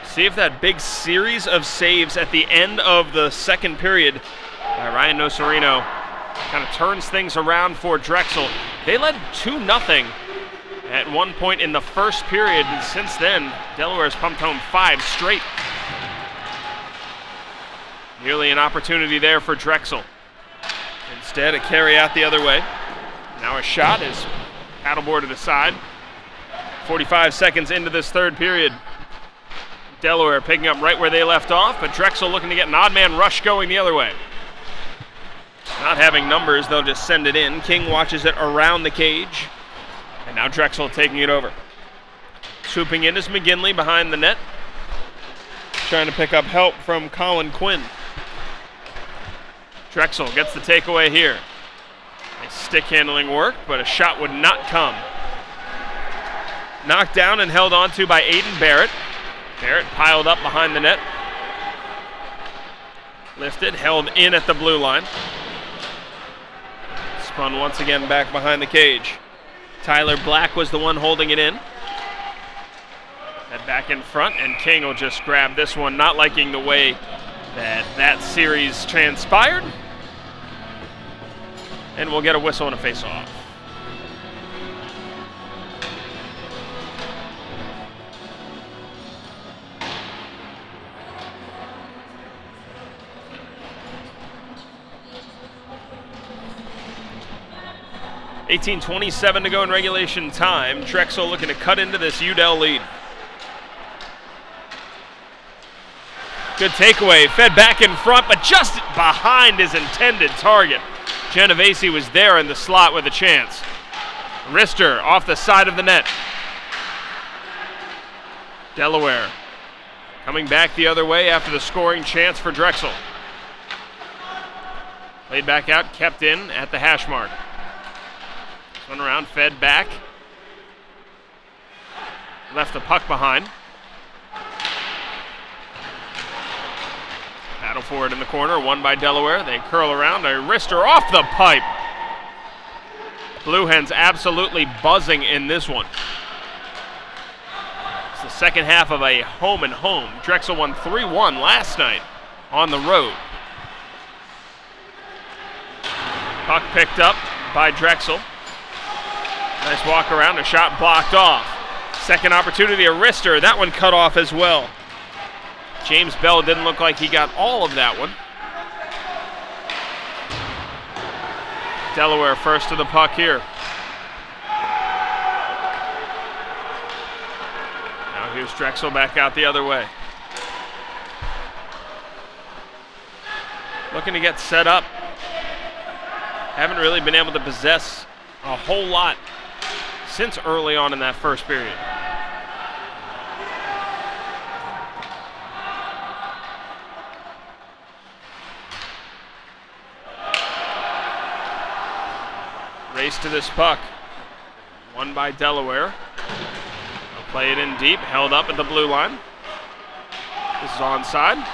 See if that big series of saves at the end of the second period by Ryan Nocerino kind of turns things around for Drexel. They led 2-0 at one point in the first period, and since then, Delaware's pumped home 5 straight. Nearly an opportunity there for Drexel. Instead, a carry out the other way. Now a shot is paddleboarded aside. 45 seconds into this third period. Delaware picking up right where they left off, but Drexel looking to get an odd man rush going the other way. Not having numbers, they'll just send it in. King watches it around the cage. And now Drexel taking it over. Swooping in is McGinley behind the net. Trying to pick up help from Colin Quinn. Drexel gets the takeaway here. Nice stick handling work, but a shot would not come. Knocked down and held onto by Aiden Barrett. Barrett piled up behind the net. Lifted, held in at the blue line. Spun once again back behind the cage. Tyler Black was the one holding it in. Head back in front, and King will just grab this one, not liking the way that series transpired. And we'll get a whistle and a face-off. .27 to go in regulation time. Drexel looking to cut into this UDEL lead. Good takeaway, fed back in front, but just behind his intended target. Genovese was there in the slot with a chance. Rister off the side of the net. Delaware coming back the other way after the scoring chance for Drexel. Played back out, kept in at the hash mark. Spun around, fed back. Left the puck behind. Battle forward in the corner, won by Delaware. They curl around, a wrister off the pipe. Blue Hens absolutely buzzing in this one. It's the second half of a home and home. Drexel won 3-1 last night on the road. Puck picked up by Drexel. Nice walk around, a shot blocked off. Second opportunity, a wrister. That one cut off as well. James Bell didn't look like he got all of that one. Delaware first to the puck here. Now here's Drexel back out the other way. Looking to get set up. Haven't really been able to possess a whole lot since early on in that first period. Race to this puck. Won by Delaware. They'll play it in deep, held up at the blue line. This is onside.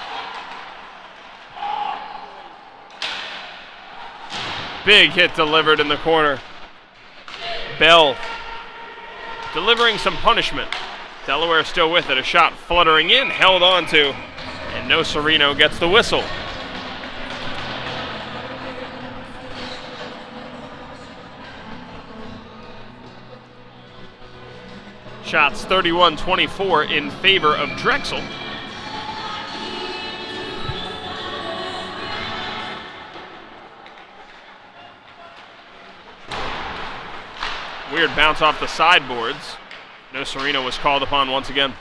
Big hit delivered in the corner. Bell delivering some punishment. Delaware still with it. A shot fluttering in, held on to, and Nocerino gets the whistle. Shots 31-24 in favor of Drexel. Weird bounce off the sideboards. Nocerino was called upon once again.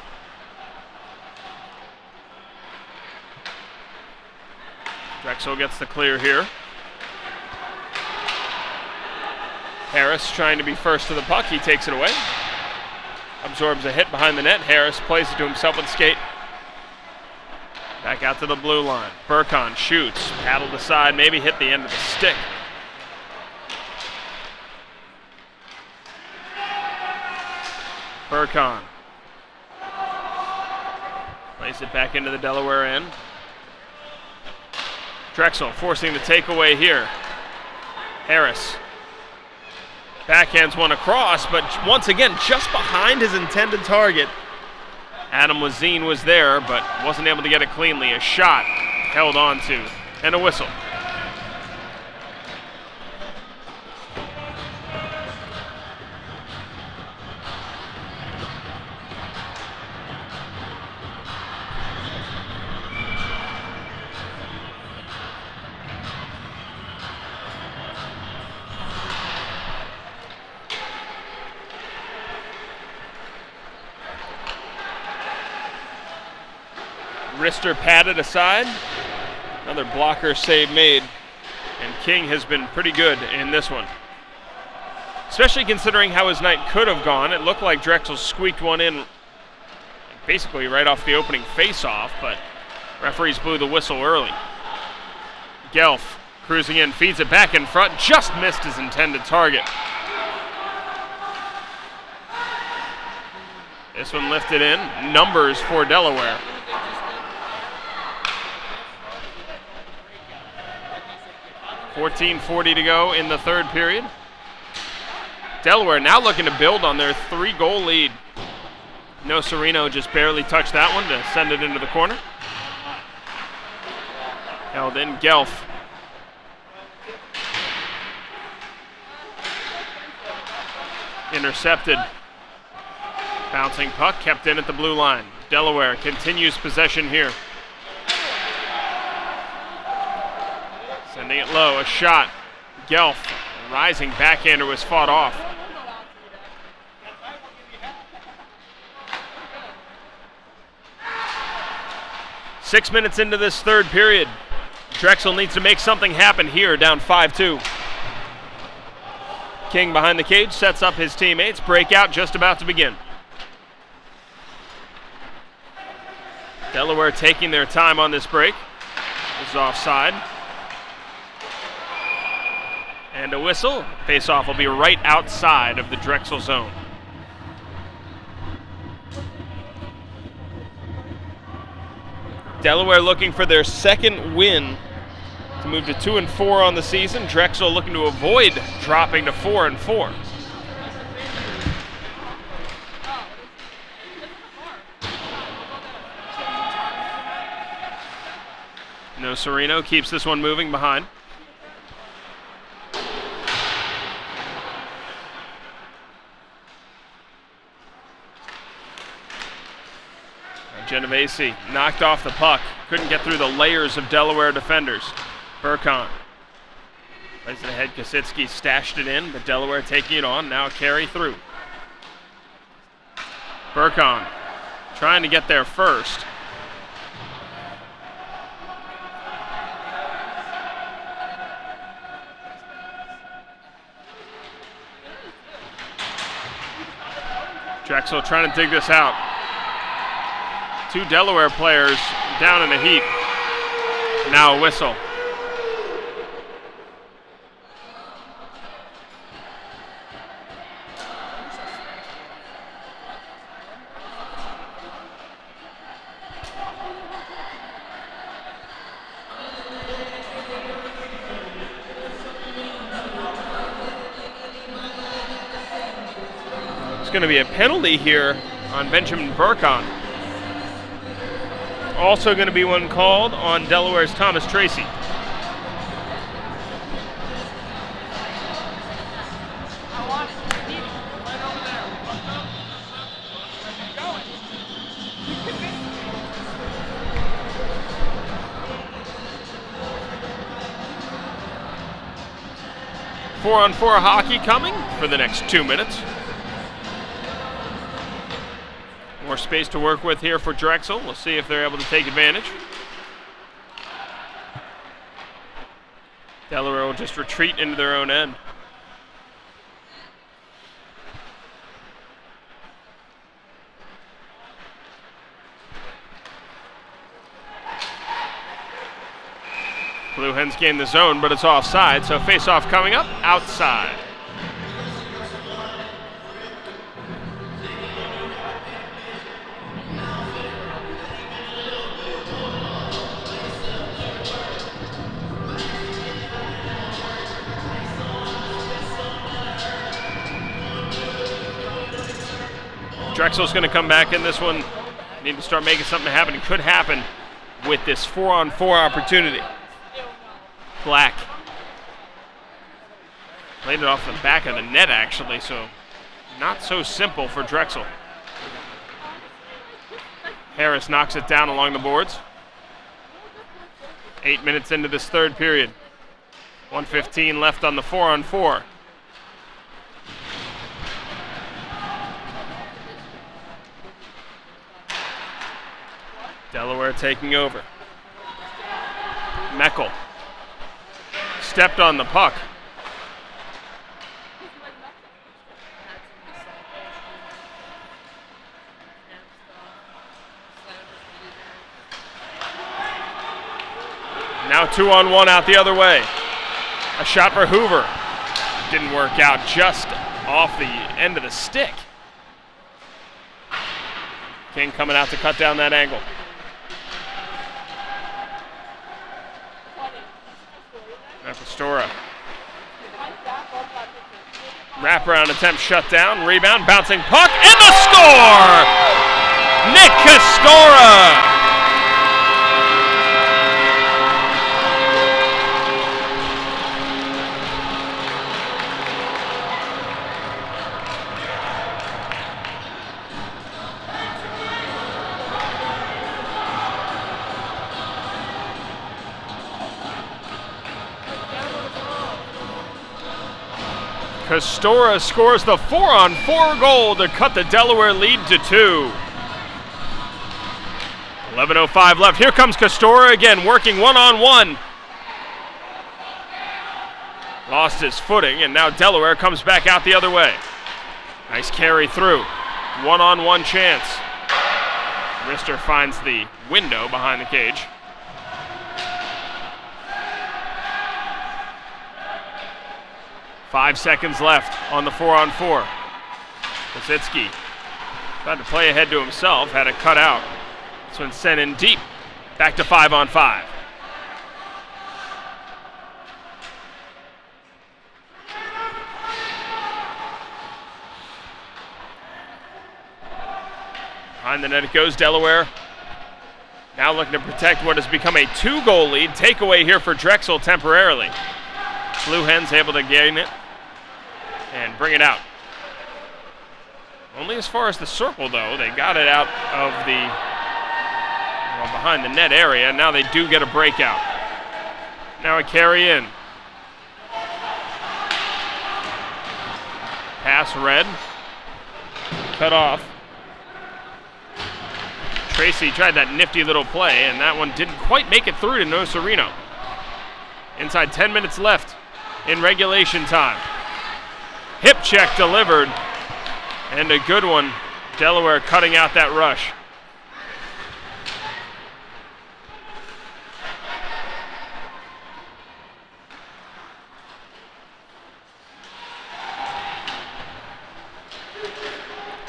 Drexel gets the clear here. Harris trying to be first to the puck. He takes it away. Absorbs a hit behind the net. Harris plays it to himself with skate. Back out to the blue line. Burkon shoots. Paddled aside. Maybe hit the end of the stick. Burcon. Plays it back into the Delaware end. Drexel forcing the takeaway here. Harris. Backhands one across, but once again, just behind his intended target. Adam Lazine was there, but wasn't able to get it cleanly. A shot held on to, and a whistle. Wrister patted aside. Another blocker save made. And King has been pretty good in this one. Especially considering how his night could have gone. It looked like Drexel squeaked one in basically right off the opening face-off, but referees blew the whistle early. Gelf cruising in, feeds it back in front, just missed his intended target. This one lifted in. Numbers for Delaware. 14:40 to go in the third period. Delaware now looking to build on their 3-goal lead. No Sereno just barely touched that one to send it into the corner. Held in, Gelf. Intercepted. Bouncing puck kept in at the blue line. Delaware continues possession here. Sending it low, a shot. Gelf, a rising backhander, was fought off. Six minutes into this third period. Drexel needs to make something happen here, down 5-2. King behind the cage, sets up his teammates. Breakout just about to begin. Delaware taking their time on this break. This is offside. And a whistle. Face-off will be right outside of the Drexel zone. Delaware looking for their second win to move to 2-4 on the season. Drexel looking to avoid dropping to 4-4. No Sereno keeps this one moving behind. Genovese knocked off the puck. Couldn't get through the layers of Delaware defenders. Burcon plays it ahead. Kositsky stashed it in, but Delaware taking it on. Now carry through. Burcon trying to get there first. Drexel trying to dig this out. Two Delaware players down in a heap. Now a whistle. It's going to be a penalty here on Benjamin Burcon. Also going to be one called on Delaware's Thomas Tracy. Four-on-four hockey coming for the next 2 minutes. More space to work with here for Drexel. We'll see if they're able to take advantage. Delaware will just retreat into their own end. Blue Hens gain the zone, but it's offside, so face-off coming up outside. Drexel's going to come back in this one. Need to start making something happen. It could happen with this 4-on-4 opportunity. Black played it off the back of the net, actually, so not so simple for Drexel. Harris knocks it down along the boards. 8 minutes into this third period. 1:15 left on the 4-on-4. Delaware taking over. Meckel stepped on the puck. Now 2-on-1 out the other way. A shot for Hoover. Didn't work out, just off the end of the stick. King coming out to cut down that angle. Pastora. Wraparound attempt shut down. Rebound, bouncing puck, and the score! Nick Pastora! Pastora scores the 4-on-4 goal to cut the Delaware lead to 2. 11:05 left. Here comes Pastora again, working 1-on-1. Lost his footing, and now Delaware comes back out the other way. Nice carry through. 1-on-1 chance. Rister finds the window behind the cage. Five seconds left on the 4-on-4. Kosicki tried to play ahead to himself, had it cut out. This one sent in deep. Back to 5-on-5. Behind the net it goes, Delaware. Now looking to protect what has become a 2-goal lead. Takeaway here for Drexel temporarily. Blue Hens able to gain it and bring it out. Only as far as the circle, though. They got it out of the behind the net area. Now they do get a breakout. Now a carry in. Pass red. Cut off. Tracy tried that nifty little play, and that one didn't quite make it through to Nocerino. Inside 10 minutes left in regulation time. Hip check delivered, and a good one. Delaware cutting out that rush.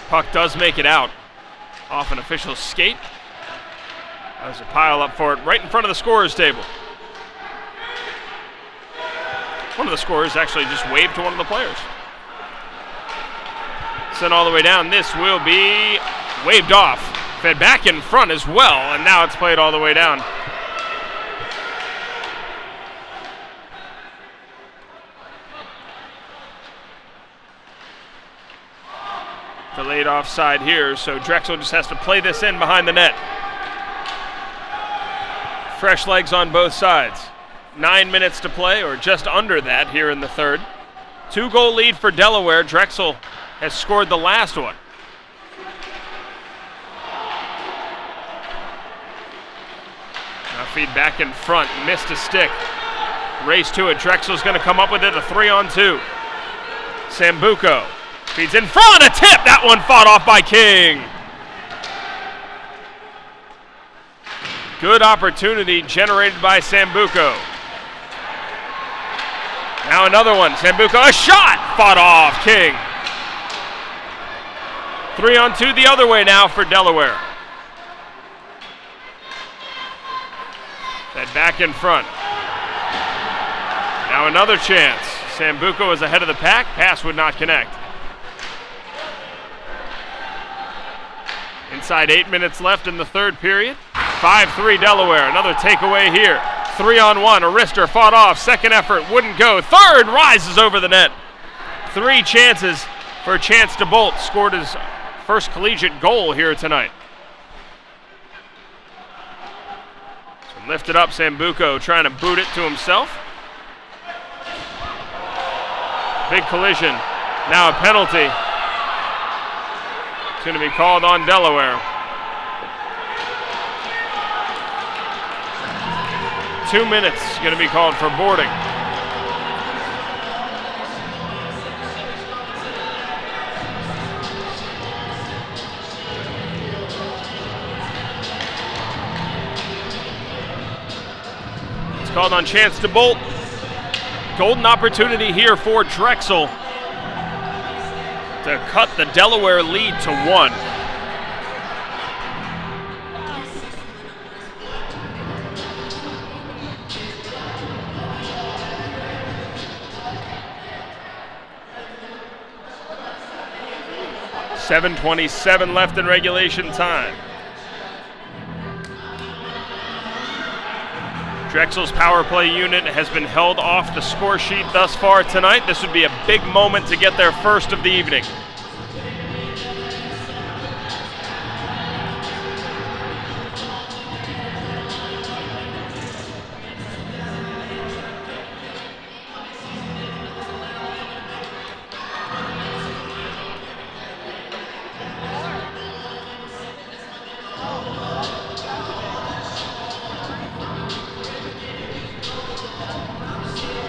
Puck does make it out off an official's skate. There's a pile up for it right in front of the scorer's table. One of the scorers actually just waved to one of the players. Sent all the way down. This will be waved off. Fed back in front as well, and now it's played all the way down. Delayed offside here, so Drexel just has to play this in behind the net. Fresh legs on both sides. 9 minutes to play, or just under that here in the third. 2-goal lead for Delaware. Drexel has scored the last one. Now feed back in front, missed a stick. Race to it, Drexel's gonna come up with it, a 3-on-2. Sambuco feeds in front, a tip, that one fought off by King. Good opportunity generated by Sambuco. Now another one, Sambuco, a shot, fought off, King. 3-on-2 the other way now for Delaware. Fed back in front. Now another chance. Sambuco is ahead of the pack, pass would not connect. Inside 8 minutes left in the third period. 5-3 Delaware. Another takeaway here. 3-on-1. Arister fought off. Second effort wouldn't go. Third rises over the net. 3 chances for Chance DeBolt. Scored his first collegiate goal here tonight. So lifted up Sambuco, trying to boot it to himself. Big collision. Now a penalty. It's going to be called on Delaware. 2 minutes going to be called for boarding. It's called on Chance DeBolt. Golden opportunity here for Drexel to cut the Delaware lead to 1. .7:27 left in regulation time. Drexel's power play unit has been held off the score sheet thus far tonight. This would be a big moment to get their first of the evening.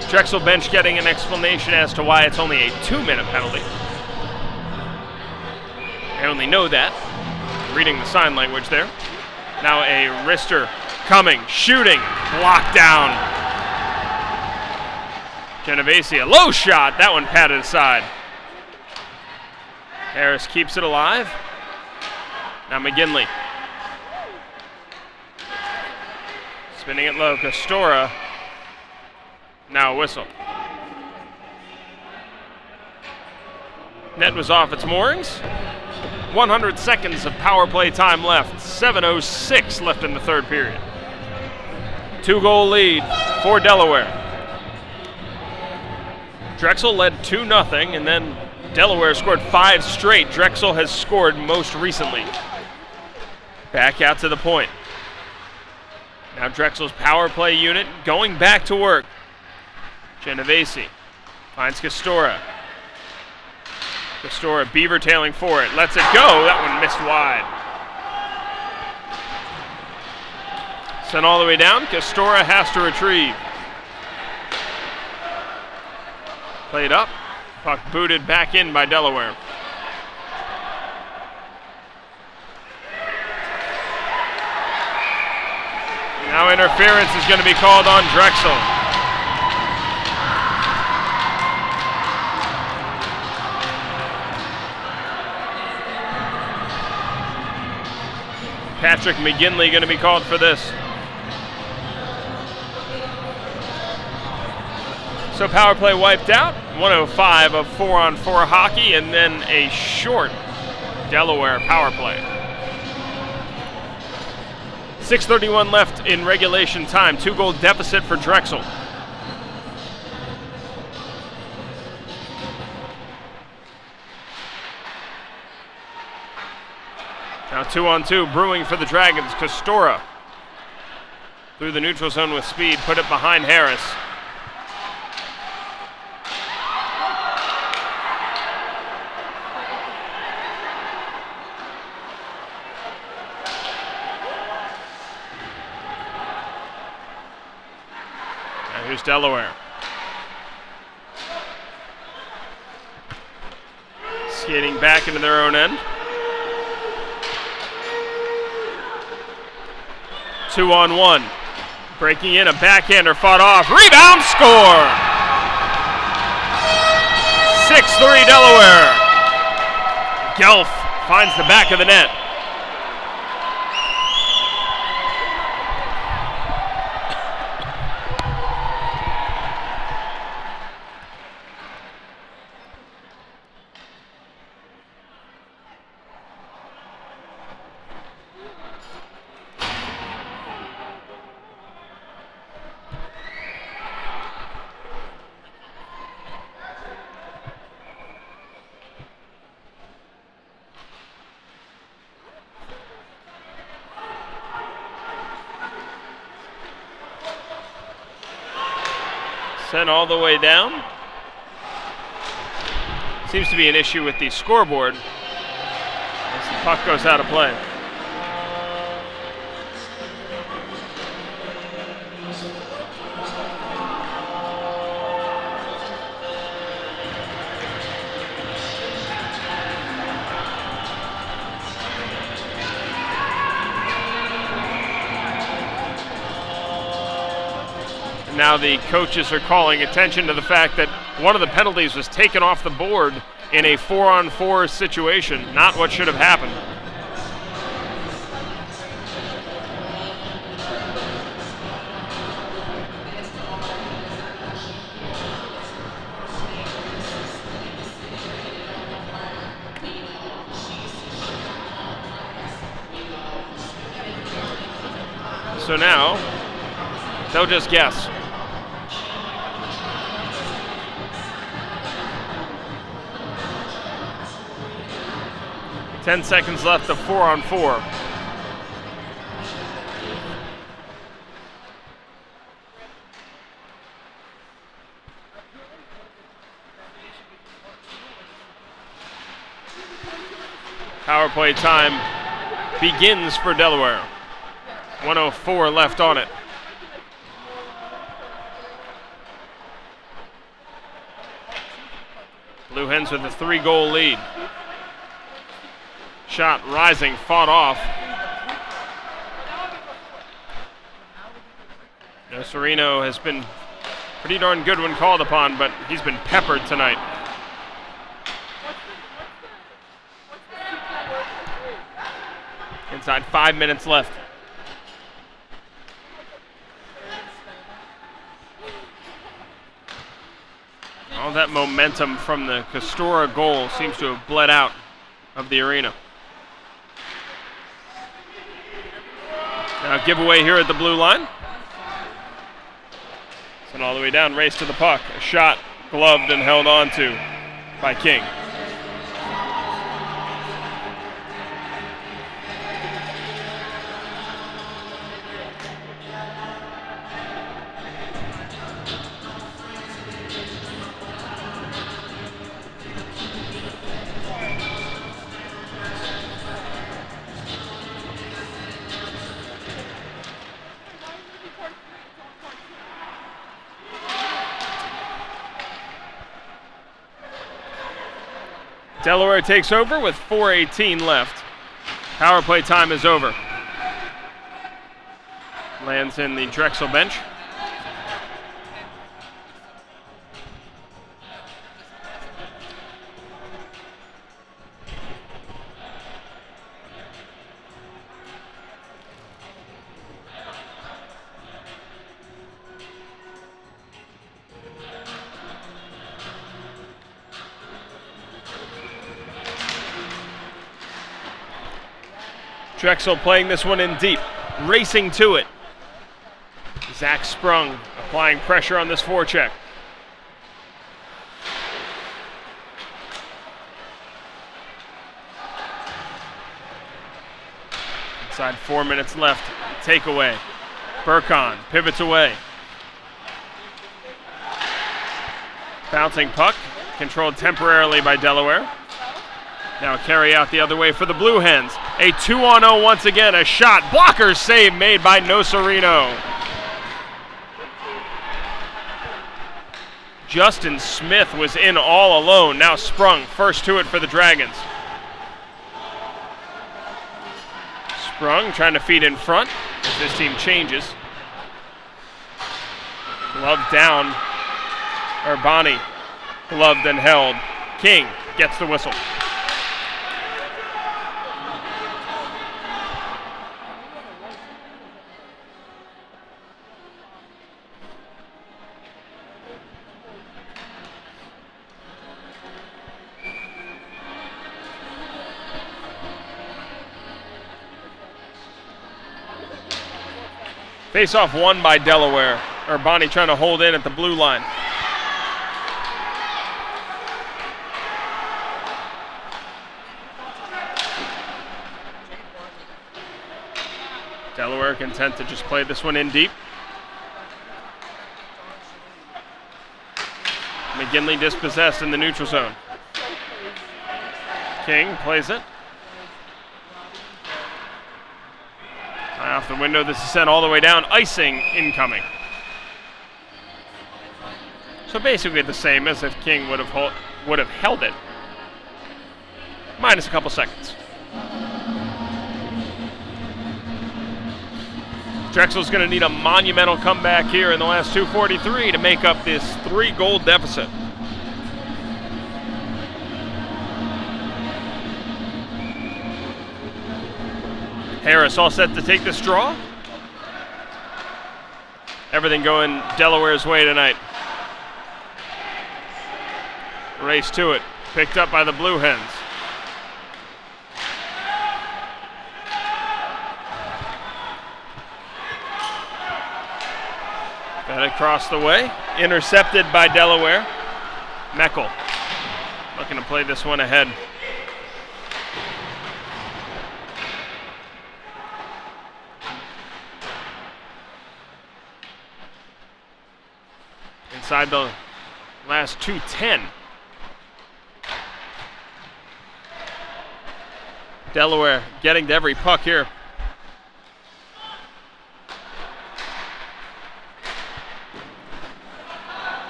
Drexel bench getting an explanation as to why it's only a 2-minute penalty. I only know that, reading the sign language there. Now a wrister coming, shooting, blocked down. Genovese, a low shot, that one patted aside. Harris keeps it alive. Now McGinley. Spinning it low, Castora. Now a whistle. Net was off its moorings. 100 seconds of power play time left. 7:06 left in the third period. 2-goal lead for Delaware. Drexel led 2-0, and then Delaware scored 5 straight. Drexel has scored most recently. Back out to the point. Now Drexel's power play unit going back to work. Genovese finds Castora. Castora beaver tailing for it. Lets it go. That one missed wide. Sent all the way down. Castora has to retrieve. Played up. Puck booted back in by Delaware. Now interference is going to be called on Drexel. Patrick McGinley going to be called for this. So power play wiped out. 105 of 4-on-4 hockey, and then a short Delaware power play. 6:31 left in regulation time. 2-goal deficit for Drexel. Now 2-on-2 brewing for the Dragons. Castora through the neutral zone with speed, put it behind Harris. Now here's Delaware. Skating back into their own end. 2-on-1. Breaking in, a backhander fought off. Rebound, score! 6-3 Delaware. Gelf finds the back of the net. Sent all the way down. Seems to be an issue with the scoreboard as the puck goes out of play. Now the coaches are calling attention to the fact that one of the penalties was taken off the board in a 4-on-4 situation, not what should have happened. So now, they'll just guess. 10 seconds left of 4-on-4. Power play time begins for Delaware. 1:04 left on it. Blue Hens with a 3-goal lead. Shot rising, fought off. Serino has been pretty darn good when called upon, but he's been peppered tonight. Inside 5 minutes left. All that momentum from the Castora goal seems to have bled out of the arena. Now giveaway here at the blue line. Sent all the way down, race to the puck. A shot gloved and held on to by King. Delaware takes over with 4:18 left. Power play time is over. Lands in the Drexel bench. Drexel playing this one in deep, racing to it. Zach Sprung applying pressure on this forecheck. Inside 4 minutes left, takeaway. Burkon pivots away. Bouncing puck, controlled temporarily by Delaware. Now carry out the other way for the Blue Hens. A 2-on-0 once again, a shot. Blocker save made by Nocerino. Justin Smith was in all alone. Now Sprung, first to it for the Dragons. Sprung trying to feed in front as this team changes. Glove down. Urbani, gloved and held. King gets the whistle. Face-off won by Delaware. Urbani trying to hold in at the blue line. Delaware content to just play this one in deep. McGinley dispossessed in the neutral zone. King plays it. High off the window, this is sent all the way down. Icing incoming. So basically the same as if King would have held it. Minus a couple seconds. Drexel's going to need a monumental comeback here in the last 2:43 to make up this 3-goal deficit. Harris all set to take this draw. Everything going Delaware's way tonight. Race to it. Picked up by the Blue Hens. Got it across the way. Intercepted by Delaware. Meckel looking to play this one ahead. Inside the last 2:10. Delaware getting to every puck here.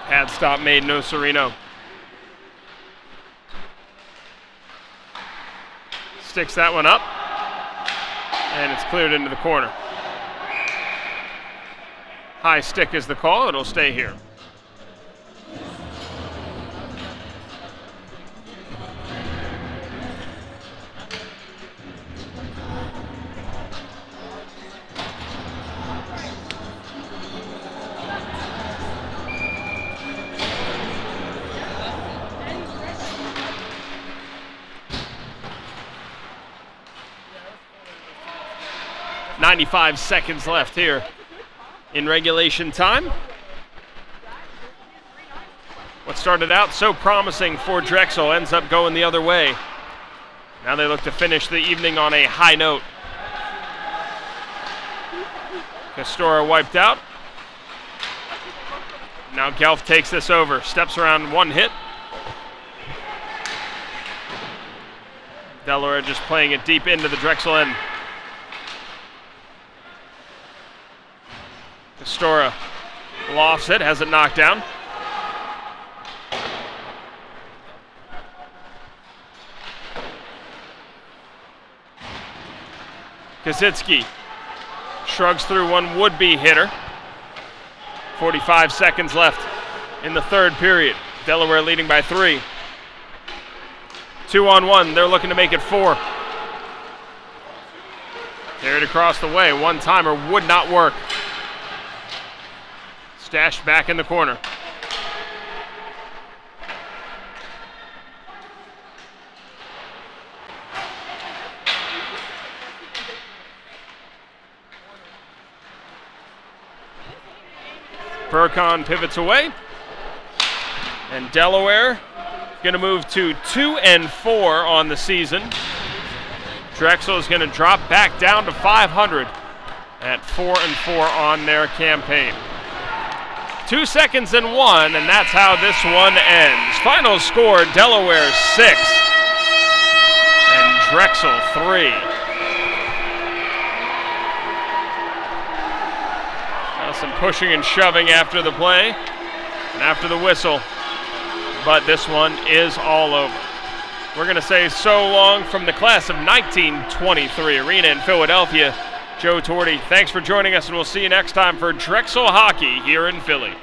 Pad stop made, no Serino. Sticks that one up, and it's cleared into the corner. High stick is the call, it'll stay here. .95 seconds left here in regulation time. What started out so promising for Drexel ends up going the other way. Now they look to finish the evening on a high note. Castora wiped out. Now Gelf takes this over, steps around one hit. Delaware just playing it deep into the Drexel end. Castora lofts it, has it knocked down. Kosicki shrugs through one would-be hitter. 45 seconds left in the third period. Delaware leading by 3. 2-on-1, they're looking to make it 4. Carried across the way, one-timer would not work. Stashed back in the corner. Burcon pivots away. And Delaware going to move to 2-4 on the season. Drexel is going to drop back down to 500 at 4-4 on their campaign. 2 seconds and 1, and that's how this one ends. Final score, Delaware 6 and Drexel 3. Now some pushing and shoving after the play and after the whistle, but this one is all over. We're going to say so long from the class of 1923 Arena in Philadelphia. Joe Torti, thanks for joining us, and we'll see you next time for Drexel Hockey here in Philly.